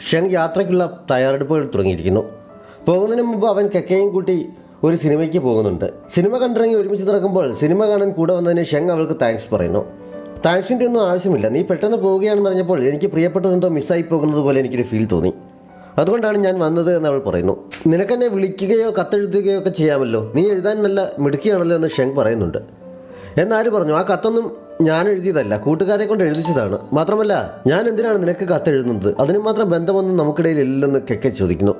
Sheng യാത്രയ്ക്കുള്ള തയ്യാറെടുപ്പുകൾ തുടങ്ങിയിരിക്കുന്നു. പോകുന്നതിന് മുമ്പ് അവൻ കെക്കയും കൂട്ടി ഒരു സിനിമയ്ക്ക് പോകുന്നുണ്ട്. സിനിമ കണ്ടിറങ്ങി ഒരുമിച്ച് നടക്കുമ്പോൾ സിനിമ കാണാൻ കൂടെ വന്നതിന് ഷെങ് അവൾക്ക് താങ്ക്സ് പറയുന്നു. താങ്ക്സിൻ്റെ ഒന്നും ആവശ്യമില്ല, നീ പെട്ടെന്ന് പോവുകയാണെന്ന് അറിഞ്ഞപ്പോൾ എനിക്ക് പ്രിയപ്പെട്ടതെന്തോ മിസ്സായി പോകുന്നത് പോലെ എനിക്കൊരു ഫീൽ തോന്നി, അതുകൊണ്ടാണ് ഞാൻ വന്നത് എന്ന് അവൾ പറയുന്നു. നിനക്കെന്നെ വിളിക്കുകയോ കത്തെഴുതുകയോ ഒക്കെ ചെയ്യാമല്ലോ, നീ എഴുതാൻ നല്ല മിടുക്കിയാണല്ലോ എന്ന് ഷെങ് പറയുന്നുണ്ട്. എന്നാര് പറഞ്ഞു? ആ കത്തൊന്നും ഞാൻ എഴുതിയതല്ല, കൂട്ടുകാരെ കൊണ്ട് എഴുതിച്ചതാണ്. മാത്രമല്ല ഞാൻ എന്തിനാണ് നിനക്ക് കത്തെഴുതുന്നത്? അതിന് മാത്രം ബന്ധമൊന്നും നമുക്കിടയിൽ ഇല്ലെന്ന് കെക്കെ ചോദിക്കുന്നു.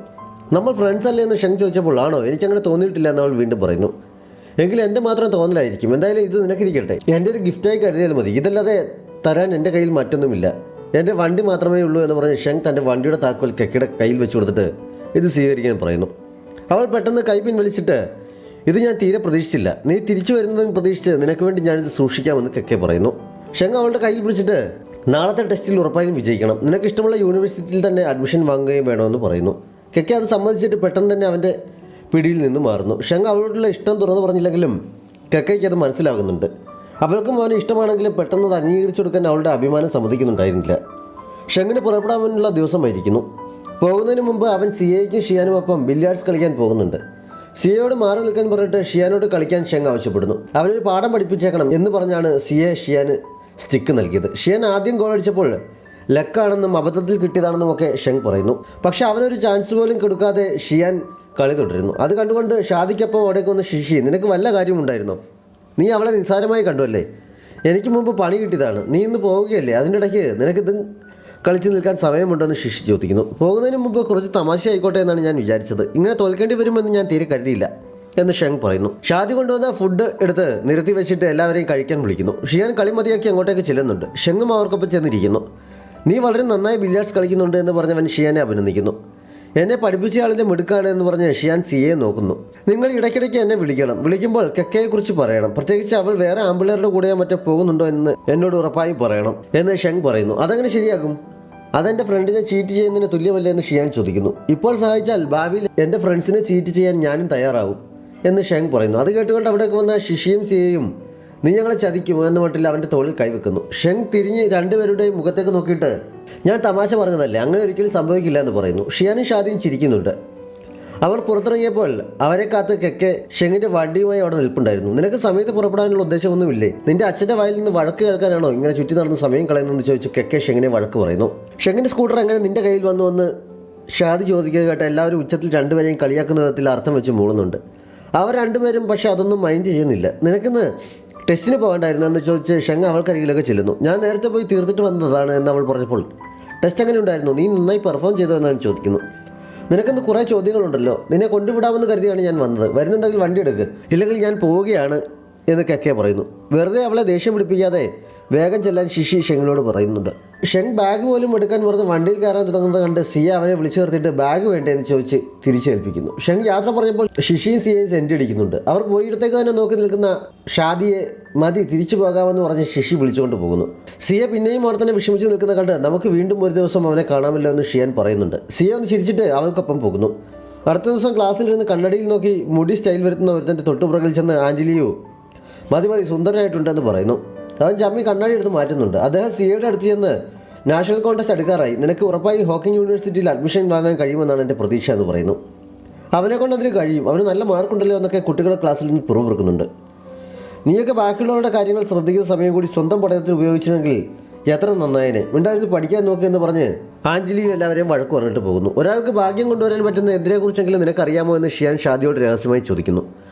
നമ്മൾ ഫ്രണ്ട്സ് അല്ലേ എന്ന് ഷെങ് ചോദിച്ചപ്പോൾ ആണോ, എനിക്കങ്ങനെ തോന്നിയിട്ടില്ല എന്ന് അവൾ വീണ്ടും പറയുന്നു. എങ്കിൽ എൻ്റെ മാത്രം തോന്നലായിരിക്കും. എന്തായാലും ഇത് നിനക്കിരിക്കട്ടെ, എൻ്റെ ഒരു ഗിഫ്റ്റായി കരുതിയാൽ മതി, ഇതല്ലാതെ തരാൻ എൻ്റെ കയ്യിൽ മറ്റൊന്നുമില്ല. എൻ്റെ വണ്ടി മാത്രമേ ഉള്ളൂ എന്ന് പറഞ്ഞ് ഷെങ് തൻ്റെ വണ്ടിയുടെ താക്കോൽ കെക്കയുടെ കയ്യിൽ വെച്ച് കൊടുത്തിട്ട് ഇത് സ്വീകരിക്കാൻ പറയുന്നു. അവൾ പെട്ടെന്ന് കൈ പിൻവലിച്ചിട്ട് ഇത് ഞാൻ തീരെ പ്രതീക്ഷിച്ചില്ല, നീ തിരിച്ചു വരുന്നതും പ്രതീക്ഷിച്ച് നിനക്ക് വേണ്ടി ഞാനിത് സൂക്ഷിക്കാമെന്ന് കെക്കെ പറയുന്നു. ഷെങ് അവളുടെ കയ്യിൽ പിടിച്ചിട്ട് നാളത്തെ ടെസ്റ്റിൽ ഉറപ്പായും വിജയിക്കണം, നിനക്ക് ഇഷ്ടമുള്ള യൂണിവേഴ്സിറ്റിയിൽ തന്നെ അഡ്മിഷൻ വാങ്ങുകയും വേണമെന്ന് പറയുന്നു. കെക്കെ അത് സമ്മതിച്ചിട്ട് പെട്ടെന്ന് തന്നെ അവൻ്റെ പിടിയിൽ നിന്ന് മാറുന്നു. ഷെങ് അവളോടുള്ള ഇഷ്ടം തുറന്നു പറഞ്ഞില്ലെങ്കിലും കെക്കയ്ക്ക് അത് മനസ്സിലാകുന്നുണ്ട്. അവൾക്കും അവന് ഇഷ്ടമാണെങ്കിലും പെട്ടെന്ന് അത് അംഗീകരിച്ചു കൊടുക്കാൻ അവളുടെ അഭിമാനം സമ്മതിക്കുന്നുണ്ടായിരുന്നില്ല. ഷെങ്ങിന് പുറപ്പെടാനുള്ള ദിവസമായിരിക്കുന്നു. പോകുന്നതിന് മുമ്പ് അവൻ സിയയ്ക്കും ഷിയാനുമൊപ്പം ബില്യാർഡ്സ് കളിക്കാൻ പോകുന്നുണ്ട്. സിയയോട് മാറി നിൽക്കാൻ പറഞ്ഞിട്ട് ഷിയാനോട് കളിക്കാൻ ഷെങ് ആവശ്യപ്പെടുന്നു. അവനൊരു പാഠം പഠിപ്പിച്ചേക്കണം എന്ന് പറഞ്ഞാണ് ഷിയാന് സ്റ്റിക്ക് നൽകിയത്. ഷിയാൻ ആദ്യം ഗോൾ അടിച്ചപ്പോൾ ലക്കാണെന്നും അബദ്ധത്തിൽ കിട്ടിയതാണെന്നും ഒക്കെ ഷെങ് പറയുന്നു. പക്ഷെ അവനൊരു ചാൻസ് പോലും കൊടുക്കാതെ ഷിയാൻ കളി തുടരുന്നു. അത് കണ്ടുകൊണ്ട് ഷാദിക്കൊപ്പം അവിടേക്ക് വന്ന് ഷിഷി, നിനക്ക് വല്ല കാര്യമുണ്ടായിരുന്നോ? നീ അവളെ നിസ്സാരമായി കണ്ടുവല്ലേ? എനിക്ക് മുമ്പ് പണി കിട്ടിയതാണ്, നീ ഇന്ന് പോവുകയല്ലേ, അതിൻ്റെ ഇടയ്ക്ക് നിനക്കിത് കളിച്ച് നിൽക്കാൻ സമയമുണ്ടെന്ന് ഷിഷി ചോദിക്കുന്നു. പോകുന്നതിന് മുമ്പ് കുറച്ച് തമാശ ആയിക്കോട്ടെ എന്നാണ് ഞാൻ വിചാരിച്ചത്, ഇങ്ങനെ തോൽക്കേണ്ടി വരുമെന്ന് ഞാൻ തീരെ കരുതിയില്ല എന്ന് ഷെങ് പറയുന്നു. ഷാദി കൊണ്ടുവന്ന ഫുഡ് എടുത്ത് നിരത്തി വെച്ചിട്ട് എല്ലാവരെയും കഴിക്കാൻ വിളിക്കുന്നു. ഷിയാൻ കളി മതിയാക്കി അങ്ങോട്ടേക്ക് ചെല്ലുന്നുണ്ട്. ഷെങ്ങും അവർക്കൊപ്പം ചെന്നിരിക്കുന്നു. നീ വളരെ നന്നായി ബില്യാർഡ്സ് കളിക്കുന്നുണ്ട് എന്ന് പറഞ്ഞവൻ ഷിയാനെ അഭിനന്ദിക്കുന്നു. എന്നെ പഠിപ്പിച്ചയാളിൻ്റെ മിടുക്കാണ് എന്ന് പറഞ്ഞ് ഷിയാൻ സിയെ നോക്കുന്നു. നിങ്ങൾ ഇടയ്ക്കിടയ്ക്ക് എന്നെ വിളിക്കുമ്പോൾ കെക്കയെക്കുറിച്ച് പറയണം, പ്രത്യേകിച്ച് അവൾ വേറെ ആമ്പിള്ളേരുടെ കൂടെ മറ്റോ പോകുന്നുണ്ടോ എന്ന് എന്നോട് ഉറപ്പായും പറയണം എന്ന് ഷെങ് പറയുന്നു. അതെങ്ങനെ ശരിയാകും? അതെൻ്റെ ഫ്രണ്ടിനെ ചീറ്റ് ചെയ്യുന്നതിന് തുല്യമല്ലേ എന്ന് ഷിയാൻ ചോദിക്കുന്നു. ഇപ്പോൾ സഹായിച്ചാൽ ഭാവിയിൽ എൻ്റെ ഫ്രണ്ട്സിനെ ചീറ്റ് ചെയ്യാൻ ഞാനും തയ്യാറാവും എന്ന് ഷെങ് പറയുന്നു. അത് കേട്ടുകൊണ്ട് അവിടേക്ക് വന്ന ഷിഷിയും സിയയും നീ ഞങ്ങളെ ചതിക്കും എന്ന മട്ടിൽ അവൻ്റെ തോളിൽ കൈവെക്കുന്നു. ഷെങ് തിരിഞ്ഞ് രണ്ടുപേരുടെയും മുഖത്തേക്ക് നോക്കിയിട്ട് ഞാൻ തമാശ പറഞ്ഞതല്ലേ, അങ്ങനെ ഒരിക്കലും സംഭവിക്കില്ല എന്ന് പറയുന്നു. ഷിയാനും ഷാദിയും ചിരിക്കുന്നുണ്ട്. അവർ പുറത്തിറങ്ങിയപ്പോൾ അവരെ കാത്ത് കെക്കെ ഷെങ്ങിൻ്റെ വണ്ടിയുമായി അവിടെ നിൽപ്പുണ്ടായിരുന്നു. നിനക്ക് സമയത്ത് പുറപ്പെടാനുള്ള ഉദ്ദേശമൊന്നുമില്ലേ? നിന്റെ അച്ഛൻ്റെ വായിൽ നിന്ന് വഴക്ക് കേൾക്കാനാണോ ഇങ്ങനെ ചുറ്റി നടന്ന് സമയം കളയുന്നതെന്ന് ചോദിച്ച് കെക്കെ ഷെങ്ങിനെ വഴക്ക് പറയുന്നു. ഷെങ്ങിൻ്റെ സ്കൂട്ടർ എങ്ങനെ നിന്റെ കയ്യിൽ വന്നു എന്ന് ഷാദി ചോദിക്കുക കേട്ട എല്ലാവരും ഉച്ചത്തിൽ രണ്ടുപേരെയും കളിയാക്കുന്ന വിധത്തിൽ അർത്ഥം വെച്ച് മൂളുന്നുണ്ട്. അവർ രണ്ടുപേരും പക്ഷേ അതൊന്നും മൈൻഡ് ചെയ്യുന്നില്ല. നിനക്കിന്ന് ടെസ്റ്റിന് പോകണ്ടായിരുന്നു എന്ന് ചോദിച്ച് ഷെങ് അവൾക്കരികിലൊക്കെ ചെല്ലുന്നു. ഞാൻ നേരത്തെ പോയി തീർത്തിട്ട് വന്നതാണ് എന്ന് അവൾ പറഞ്ഞപ്പോൾ ടെസ്റ്റ് എങ്ങനെ ഉണ്ടായിരുന്നു, നീ നന്നായി പെർഫോം ചെയ്തതെന്ന് അവൻ ചോദിക്കുന്നു. നിനക്കിന്ന് കുറേ ചോദ്യങ്ങളുണ്ടല്ലോ, നിന്നെ കൊണ്ടുവിടാമെന്ന് കരുതിയാണ് ഞാൻ വന്നത്, വരുന്നുണ്ടെങ്കിൽ വണ്ടി എടുക്ക്, ഇല്ലെങ്കിൽ ഞാൻ പോവുകയാണ് എന്ന് കെക്കെ പറയുന്നു. വെറുതെ അവളെ ദേഷ്യം പിടിപ്പിക്കാതെ വേഗം ചെല്ലാൻ ഷിഷി ഷെങ്ങിനോട് പറയുന്നുണ്ട്. ഷെങ് ബാഗ് പോലും എടുക്കാൻ പറഞ്ഞ് വണ്ടിയിൽ കയറാൻ തുടങ്ങുന്നത് കണ്ട് സിയ അവനെ വിളിച്ചു നിർത്തിയിട്ട് ബാഗ് വേണ്ടേ എന്ന് ചോദിച്ച് തിരിച്ചേൽപ്പിക്കുന്നു. ഷെങ് യാത്ര പറഞ്ഞപ്പോൾ ഷിഷിയും സിയയും സെൻറ്റ് അടിക്കുന്നുണ്ട്. അവർ പോയിടത്തേക്ക് തന്നെ നോക്കി നിൽക്കുന്ന ഷാദിയെ മതി തിരിച്ചു പോകാമെന്ന് പറഞ്ഞ് ഷിഷി വിളിച്ചുകൊണ്ട് പോകുന്നു. സിയ പിന്നെയും അവിടെ തന്നെ വിഷമിച്ച് നിൽക്കുന്ന കണ്ട് നമുക്ക് വീണ്ടും ഒരു ദിവസം അവനെ കാണാമല്ലോ എന്ന് ഷിയാൻ പറയുന്നുണ്ട്. സിയ ഒന്ന് ചിരിച്ചിട്ട് അവൾക്കൊപ്പം പോകുന്നു. അടുത്ത ദിവസം ക്ലാസ്സിലിരുന്ന് കണ്ണടിയിൽ നോക്കി മുടി സ്റ്റൈൽ വരുത്തുന്ന ഒരുത്തൻ്റെ തൊട്ടുപുറകിൽ ചെന്ന് ആഞ്ജലിയോ മതി സുന്ദരനായിട്ടുണ്ടെന്ന് പറയുന്നു. അവൻ ചമ്മി കണ്ണാടി എടുത്ത് മാറ്റുന്നുണ്ട്. അദ്ദേഹം സിയയുടെ അടുത്ത് ചെന്ന് നാഷണൽ കോൺടെസ്റ്റ് എടുക്കാറായി, നിനക്ക് ഉറപ്പായി ഹോക്കിംഗ് യൂണിവേഴ്സിറ്റിയിൽ അഡ്മിഷൻ വാങ്ങാൻ കഴിയുമെന്നാണ് എൻ്റെ പ്രതീക്ഷ എന്ന് പറയുന്നു. അവനെ കൊണ്ട് അതിന് കഴിയും, അവന് നല്ല മാർക്കുണ്ടല്ലോ എന്നൊക്കെ കുട്ടികളെ ക്ലാസ്സിൽ നിന്ന് പുറപ്പെടുക്കുന്നുണ്ട്. നീയൊക്കെ ബാക്കിയുള്ളവരുടെ കാര്യങ്ങൾ ശ്രദ്ധിക്കുന്ന സമയം കൂടി സ്വന്തം പഠനത്തിൽ ഉപയോഗിച്ചിരുന്നെങ്കിൽ എത്ര നന്നായനെ, മിണ്ടായിരുന്നു പഠിക്കാൻ നോക്കിയെന്ന് പറഞ്ഞ് ആഞ്ജലിയും എല്ലാവരെയും വഴക്ക് പറഞ്ഞിട്ട് പോകുന്നു. ഒരാൾക്ക് ഭാഗ്യം കൊണ്ടുവരാൻ പറ്റുന്ന എന്തിനെക്കുറിച്ചെങ്കിലും നിനക്കറിയാമോ എന്ന് ഷിയാൻ ഷാദിയോട് രഹസ്യമായി ചോദിക്കുന്നു.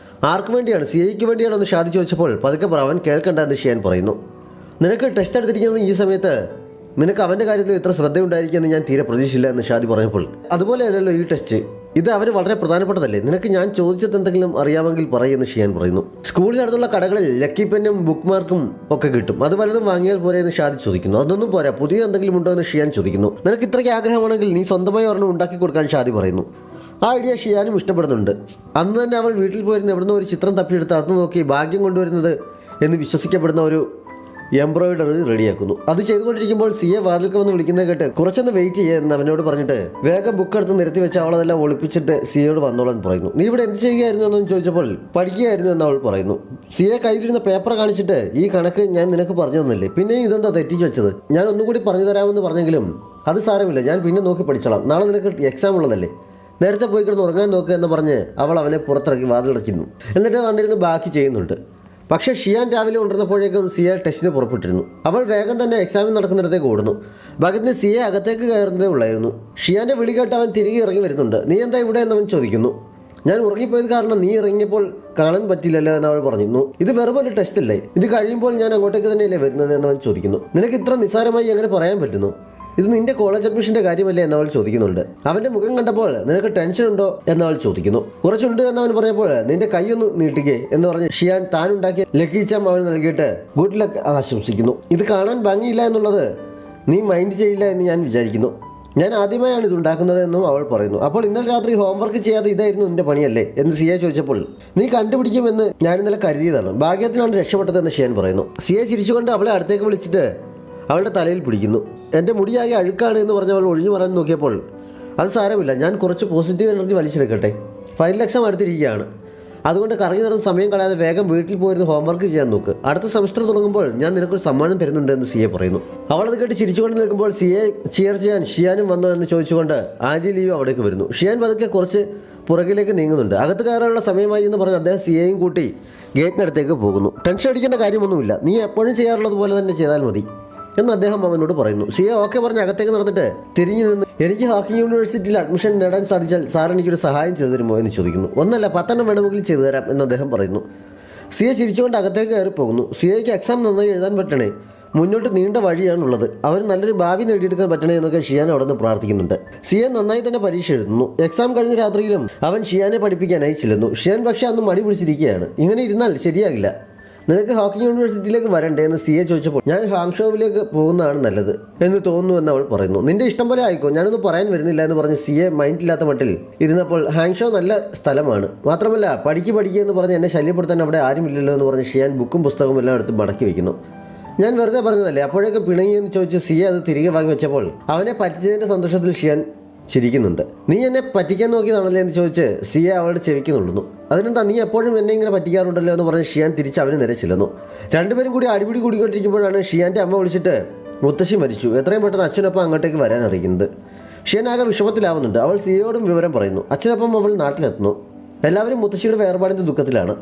ആർക്ക് വേണ്ടിയാണ്? സിയയ്ക്ക് വേണ്ടിയാണോ എന്ന് ഷാദി ചോദിച്ചപ്പോൾ പതുക്കെ അവൻ കേൾക്കണ്ട എന്ന് ഷിയാൻ പറയുന്നു. നിനക്ക് ടെസ്റ്റ് എടുത്തിരിക്കുന്നത് ഈ സമയത്ത് നിനക്ക് അവൻ്റെ കാര്യത്തിൽ ഇത്ര ശ്രദ്ധയുണ്ടായിരിക്കുമെന്ന് ഞാൻ തീരെ പ്രതീക്ഷിച്ചില്ല എന്ന് ഷാദി പറഞ്ഞപ്പോൾ അതുപോലെയല്ലല്ലോ ഈ ടെസ്റ്റ്, ഇത് അവർ വളരെ പ്രധാനപ്പെട്ടതല്ലേ, നിനക്ക് ഞാൻ ചോദിച്ചത് എന്തെങ്കിലും അറിയാമെങ്കിൽ പറയുമെന്ന് ഷിയാൻ പറയുന്നു. സ്കൂളിനടുത്തുള്ള കടകളിൽ ലക്കി പെന്നും ബുക്ക് മാർക്കും ഒക്കെ കിട്ടും, അത് വല്ലതും വാങ്ങിയാൽ പോരെ എന്ന് ഷാദി ചോദിക്കുന്നു. അതൊന്നും പോരാ, പുതിയ എന്തെങ്കിലും ഉണ്ടോ എന്ന് ഷിയാൻ ചോദിക്കുന്നു. നിനക്ക് ഇത്രയ്ക്ക് ആഗ്രഹമാണെങ്കിൽ നീ സ്വന്തമായി ഒരെണ്ണം ഉണ്ടാക്കി കൊടുക്കാൻ ഷാദി പറയുന്നു. ആ ഐഡിയ ഷിയാനും ഇഷ്ടപ്പെടുന്നുണ്ട്. അന്ന് തന്നെ അവൾ വീട്ടിൽ പോയിരുന്ന എവിടുന്ന് ഒരു ചിത്രം തപ്പിയെടുത്ത് അത് നോക്കി ഭാഗ്യം കൊണ്ടുവരുന്നത് എന്ന് വിശ്വസിക്കപ്പെടുന്ന ഒരു എംബ്രോയിഡറി റെഡിയാക്കുന്നു. അത് ചെയ്തുകൊണ്ടിരിക്കുമ്പോൾ സിയെ വാതിൽക്ക് വന്ന് വിളിക്കുന്നത് കേട്ട് കുറച്ചൊന്ന് വെയിറ്റ് ചെയ്യുമെന്ന് അവനോട് പറഞ്ഞിട്ട് വേഗം ബുക്ക് എടുത്ത് നിരത്തി വെച്ച് അവളതെല്ലാം ഒളിപ്പിച്ചിട്ട് സിയയോട് വന്നോളാൻ പറയുന്നു. നീ ഇവിടെ എന്ത് ചെയ്യുകയായിരുന്നു എന്നൊന്നും ചോദിച്ചപ്പോൾ പഠിക്കുകയായിരുന്നു എന്ന് അവൾ പറയുന്നു. സിയെ കയ്യിലിരുന്ന പേപ്പർ കാണിച്ചിട്ട് ഈ കണക്ക് ഞാൻ നിനക്ക് പറഞ്ഞു തന്നില്ലേ, പിന്നെയും ഇതെന്താ തെറ്റിച്ച് വെച്ചത്, ഞാൻ ഒന്നുകൂടി പറഞ്ഞു തരാമെന്ന് പറഞ്ഞെങ്കിലും അത് സാരമില്ല, ഞാൻ പിന്നെ നോക്കി പഠിച്ചോളാം, നാളെ നിനക്ക് എക്സാം ഉള്ളതല്ലേ, നേരത്തെ പോയി കിടന്ന് ഉറങ്ങാൻ നോക്കുക എന്ന് പറഞ്ഞ് അവൾ അവനെ പുറത്തിറക്കി വാതിലടച്ചിരുന്നു. എന്നിട്ട് വന്നിരുന്ന് ബാക്കി ചെയ്യുന്നുണ്ട്. പക്ഷേ ഷിയാൻ രാവിലെ ഉണർന്നപ്പോഴേക്കും സിയ ടെസ്റ്റിന് പുറപ്പെട്ടിരുന്നു. അവൾ വേഗം തന്നെ എക്സാമിന് നടക്കുന്നിടത്തേക്ക് ഓടുന്നു. ഭഗത്തിന് സിയെ അകത്തേക്ക് കയറുന്നതേ ഉള്ളായിരുന്നു. ഷിയാൻ്റെ വിളി കേട്ട് അവൻ തിരികെ ഇറങ്ങി വരുന്നുണ്ട്. നീ എന്താ ഇവിടെ എന്നവൻ ചോദിക്കുന്നു. ഞാൻ ഉറങ്ങിപ്പോയത് കാരണം നീ ഇറങ്ങിയപ്പോൾ കാണാൻ പറ്റില്ലല്ലോ എന്ന് അവൾ പറഞ്ഞിരുന്നു. ഇത് വെറും ഒരു ടെസ്റ്റ് അല്ലേ, ഇത് കഴിയുമ്പോൾ ഞാൻ അങ്ങോട്ടേക്ക് തന്നെയല്ലേ വരുന്നത് എന്നവൻ ചോദിക്കുന്നു. നിനക്ക് ഇത്ര നിസ്സാരമായി എങ്ങനെ പറയാൻ പറ്റുന്നു, ഇത് നിന്റെ കോളേജ് അഡ്മിഷൻ്റെ കാര്യമല്ലേ എന്നവൾ ചോദിക്കുന്നുണ്ട്. അവൻ്റെ മുഖം കണ്ടപ്പോൾ നിനക്ക് ടെൻഷൻ ഉണ്ടോ എന്നവൾ ചോദിക്കുന്നു. കുറച്ചുണ്ട് എന്നവൻ പറഞ്ഞപ്പോൾ നിന്റെ കൈയൊന്ന് നീട്ടുകയെ എന്ന് പറഞ്ഞ് ഷിയാൻ താനുണ്ടാക്കിയ ലക്കി ചാം അവന് നൽകിയിട്ട് ഗുഡ് ലക്ക് ആശംസിക്കുന്നു. ഇത് കാണാൻ ഭംഗിയില്ല എന്നുള്ളത് നീ മൈൻഡ് ചെയ്യില്ല എന്ന് ഞാൻ വിചാരിക്കുന്നു. ഞാൻ ആദ്യമായാണ് ഇതുണ്ടാക്കുന്നത് എന്നും അവൾ പറയുന്നു. അപ്പോൾ ഇന്നലെ രാത്രി ഹോംവർക്ക് ചെയ്യാതെ ഇതായിരുന്നു നിന്റെ പണിയല്ലേ എന്ന് സിയെ ചോദിച്ചപ്പോൾ നീ കണ്ടുപിടിക്കുമെന്ന് ഞാൻ ഇന്നലെ കരുതിയതാണ്, ഭാഗ്യത്തിലാണ് രക്ഷപ്പെട്ടതെന്ന് ഷിയാൻ പറയുന്നു. സിയെ ചിരിച്ചുകൊണ്ട് അവളെ അടുത്തേക്ക് വിളിച്ചിട്ട് അവളുടെ തലയിൽ പിടിക്കുന്നു. എൻ്റെ മുടിയാകെ അഴുക്കാണ് എന്ന് പറഞ്ഞവൾ ഒഴിഞ്ഞു പറയാൻ നോക്കിയപ്പോൾ അത് സാരമില്ല, ഞാൻ കുറച്ച് പോസിറ്റീവ് എനർജി വലിച്ചെടുക്കട്ടെ, ഫൈനൽ എക്സാം അടുത്തിരിക്കുകയാണ്, അതുകൊണ്ട് കറങ്ങി നടന്ന് സമയം കളയാതെ വേഗം വീട്ടിൽ പോയിരുന്ന് ഹോംവർക്ക് ചെയ്യാൻ നോക്ക്, അടുത്ത സെമസ്റ്റർ തുടങ്ങുമ്പോൾ ഞാൻ നിനക്കൊരു സമ്മാനം തരുന്നുണ്ട് എന്ന് സിയെ പറയുന്നു. അവളത് കേട്ട് ചിരിച്ചുകൊണ്ട് നിൽക്കുമ്പോൾ സിയെ ചിയർ ചെയ്യാൻ ഷിയാനും വന്നോ എന്ന് ചോദിച്ചുകൊണ്ട് ആൻറ്റി ലിയോ അവിടേക്ക് വരുന്നു. ഷിയാൻ പതുക്കെ കുറച്ച് പുറകിലേക്ക് നീങ്ങുന്നുണ്ട്. അകത്ത് കയറാനുള്ള സമയമായി എന്ന് പറഞ്ഞ് അദ്ദേഹം സിയെയും കൂട്ടി ഗേറ്റിനടുത്തേക്ക് പോകുന്നു. ടെൻഷൻ അടിക്കേണ്ട കാര്യമൊന്നുമില്ല, നീ എപ്പോഴും ചെയ്യാറുള്ളത് പോലെ തന്നെ ചെയ്താൽ മതി എന്ന് അദ്ദേഹം അവനോട് പറയുന്നു. സിയെ ഓക്കെ പറഞ്ഞ് അകത്തേക്ക് നടന്നിട്ട് തിരിഞ്ഞു നിന്ന് എനിക്ക് ഹാക്കി യൂണിവേഴ്സിറ്റിയിൽ അഡ്മിഷൻ നേടാൻ സാധിച്ചാൽ സാർ എനിക്കൊരു സഹായം ചെയ്തു തരുമോ എന്ന് ചോദിക്കുന്നു. ഒന്നല്ല 10 വേണമെങ്കിൽ ചെയ്തു തരാം എന്ന് അദ്ദേഹം പറയുന്നു. സിയെ ചിരിച്ചുകൊണ്ട് അകത്തേക്ക് കയറി പോകുന്നു. സിയയ്ക്ക് എക്സാം നന്നായി എഴുതാൻ പറ്റണേ, മുന്നോട്ട് നീണ്ട വഴിയാണുള്ളത്, അവർ നല്ലൊരു ഭാവി നേടിയെടുക്കാൻ പറ്റണേ എന്നൊക്കെ ഷിയാൻ അവിടെ നിന്ന് പ്രാർത്ഥിക്കുന്നുണ്ട്. സിയെ നന്നായി തന്നെ പരീക്ഷ എഴുതുന്നു. എക്സാം കഴിഞ്ഞ രാത്രിയിലും അവൻ ഷിയാനെ പഠിപ്പിക്കാനായി ചെല്ലുന്നു. ഷിയാൻ പക്ഷേ അന്ന് മടി പിടിച്ചിരിക്കുകയാണ്. ഇങ്ങനെ ഇരുന്നാൽ ശരിയാകില്ല, നിനക്ക് ഹോക്കി യൂണിവേഴ്സിറ്റിയിലേക്ക് വരണ്ടേ എന്ന് സിയെ ചോദിച്ചപ്പോൾ ഞാൻ ഹാങ്ഷോവിലേക്ക് പോകുന്നതാണ് നല്ലത് എന്ന് തോന്നുന്നു എന്ന് അവൾ പറയുന്നു. നിന്റെ ഇഷ്ടം പോലെ ആയിക്കോ, ഞാനൊന്നും പറയാൻ വരുന്നില്ല എന്ന് പറഞ്ഞ് സിയെ മൈൻഡില്ലാത്ത മട്ടിൽ ഇരുന്നപ്പോൾ ഹാങ്ഷോ നല്ല സ്ഥലമാണ്, മാത്രമല്ല പഠിക്കുക എന്ന് പറഞ്ഞ് എന്നെ ശല്യപ്പെടുത്താൻ അവിടെ ആരുമില്ലല്ലോ എന്ന് പറഞ്ഞ് ഷിയാൻ ബുക്കും പുസ്തകവും എല്ലാം എടുത്ത് മടക്കി വയ്ക്കുന്നു. ഞാൻ വെറുതെ പറഞ്ഞതല്ലേ, അപ്പോഴേക്കും പിണങ്ങിയെന്ന് ചോദിച്ച് സിയെ അത് തിരികെ വാങ്ങി വെച്ചപ്പോൾ അവനെ പറ്റിച്ചതിൻ്റെ സന്തോഷത്തിൽ ഷിയാൻ ചിരിക്കുന്നുണ്ട്. നീ എന്നെ പറ്റിക്കാൻ നോക്കിയതാണല്ലേ എന്ന് ചോദിച്ച് സിയെ അവളുടെ ചെവിക്കുന്നുള്ളുന്നു. അതിനെന്താ, നീ എപ്പോഴും എന്നെ ഇങ്ങനെ പറ്റിക്കാറുണ്ടല്ലോ എന്ന് പറഞ്ഞ് ഷിയാൻ തിരിച്ച് അവന് നേരെ ചെല്ലുന്നു. രണ്ടുപേരും കൂടി അടിപിടി കൂടിക്കൊണ്ടിരിക്കുമ്പോഴാണ് ഷിയാൻ്റെ അമ്മ വിളിച്ചിട്ട് മുത്തശ്ശി മരിച്ചു, എത്രയും പെട്ടെന്ന് അച്ഛനൊപ്പം അങ്ങോട്ടേക്ക് വരാൻ അറിയിക്കുന്നത്. ഷിയാൻ ആകെ വിഷമത്തിലാവുന്നുണ്ട്. അവൾ സിയയോടും വിവരം പറയുന്നു. അച്ഛനൊപ്പം അവൾ നാട്ടിലെത്തുന്നു. എല്ലാവരും മുത്തശ്ശിയുടെ വേർപാടിൻ്റെ ദുഃഖത്തിലാണ്.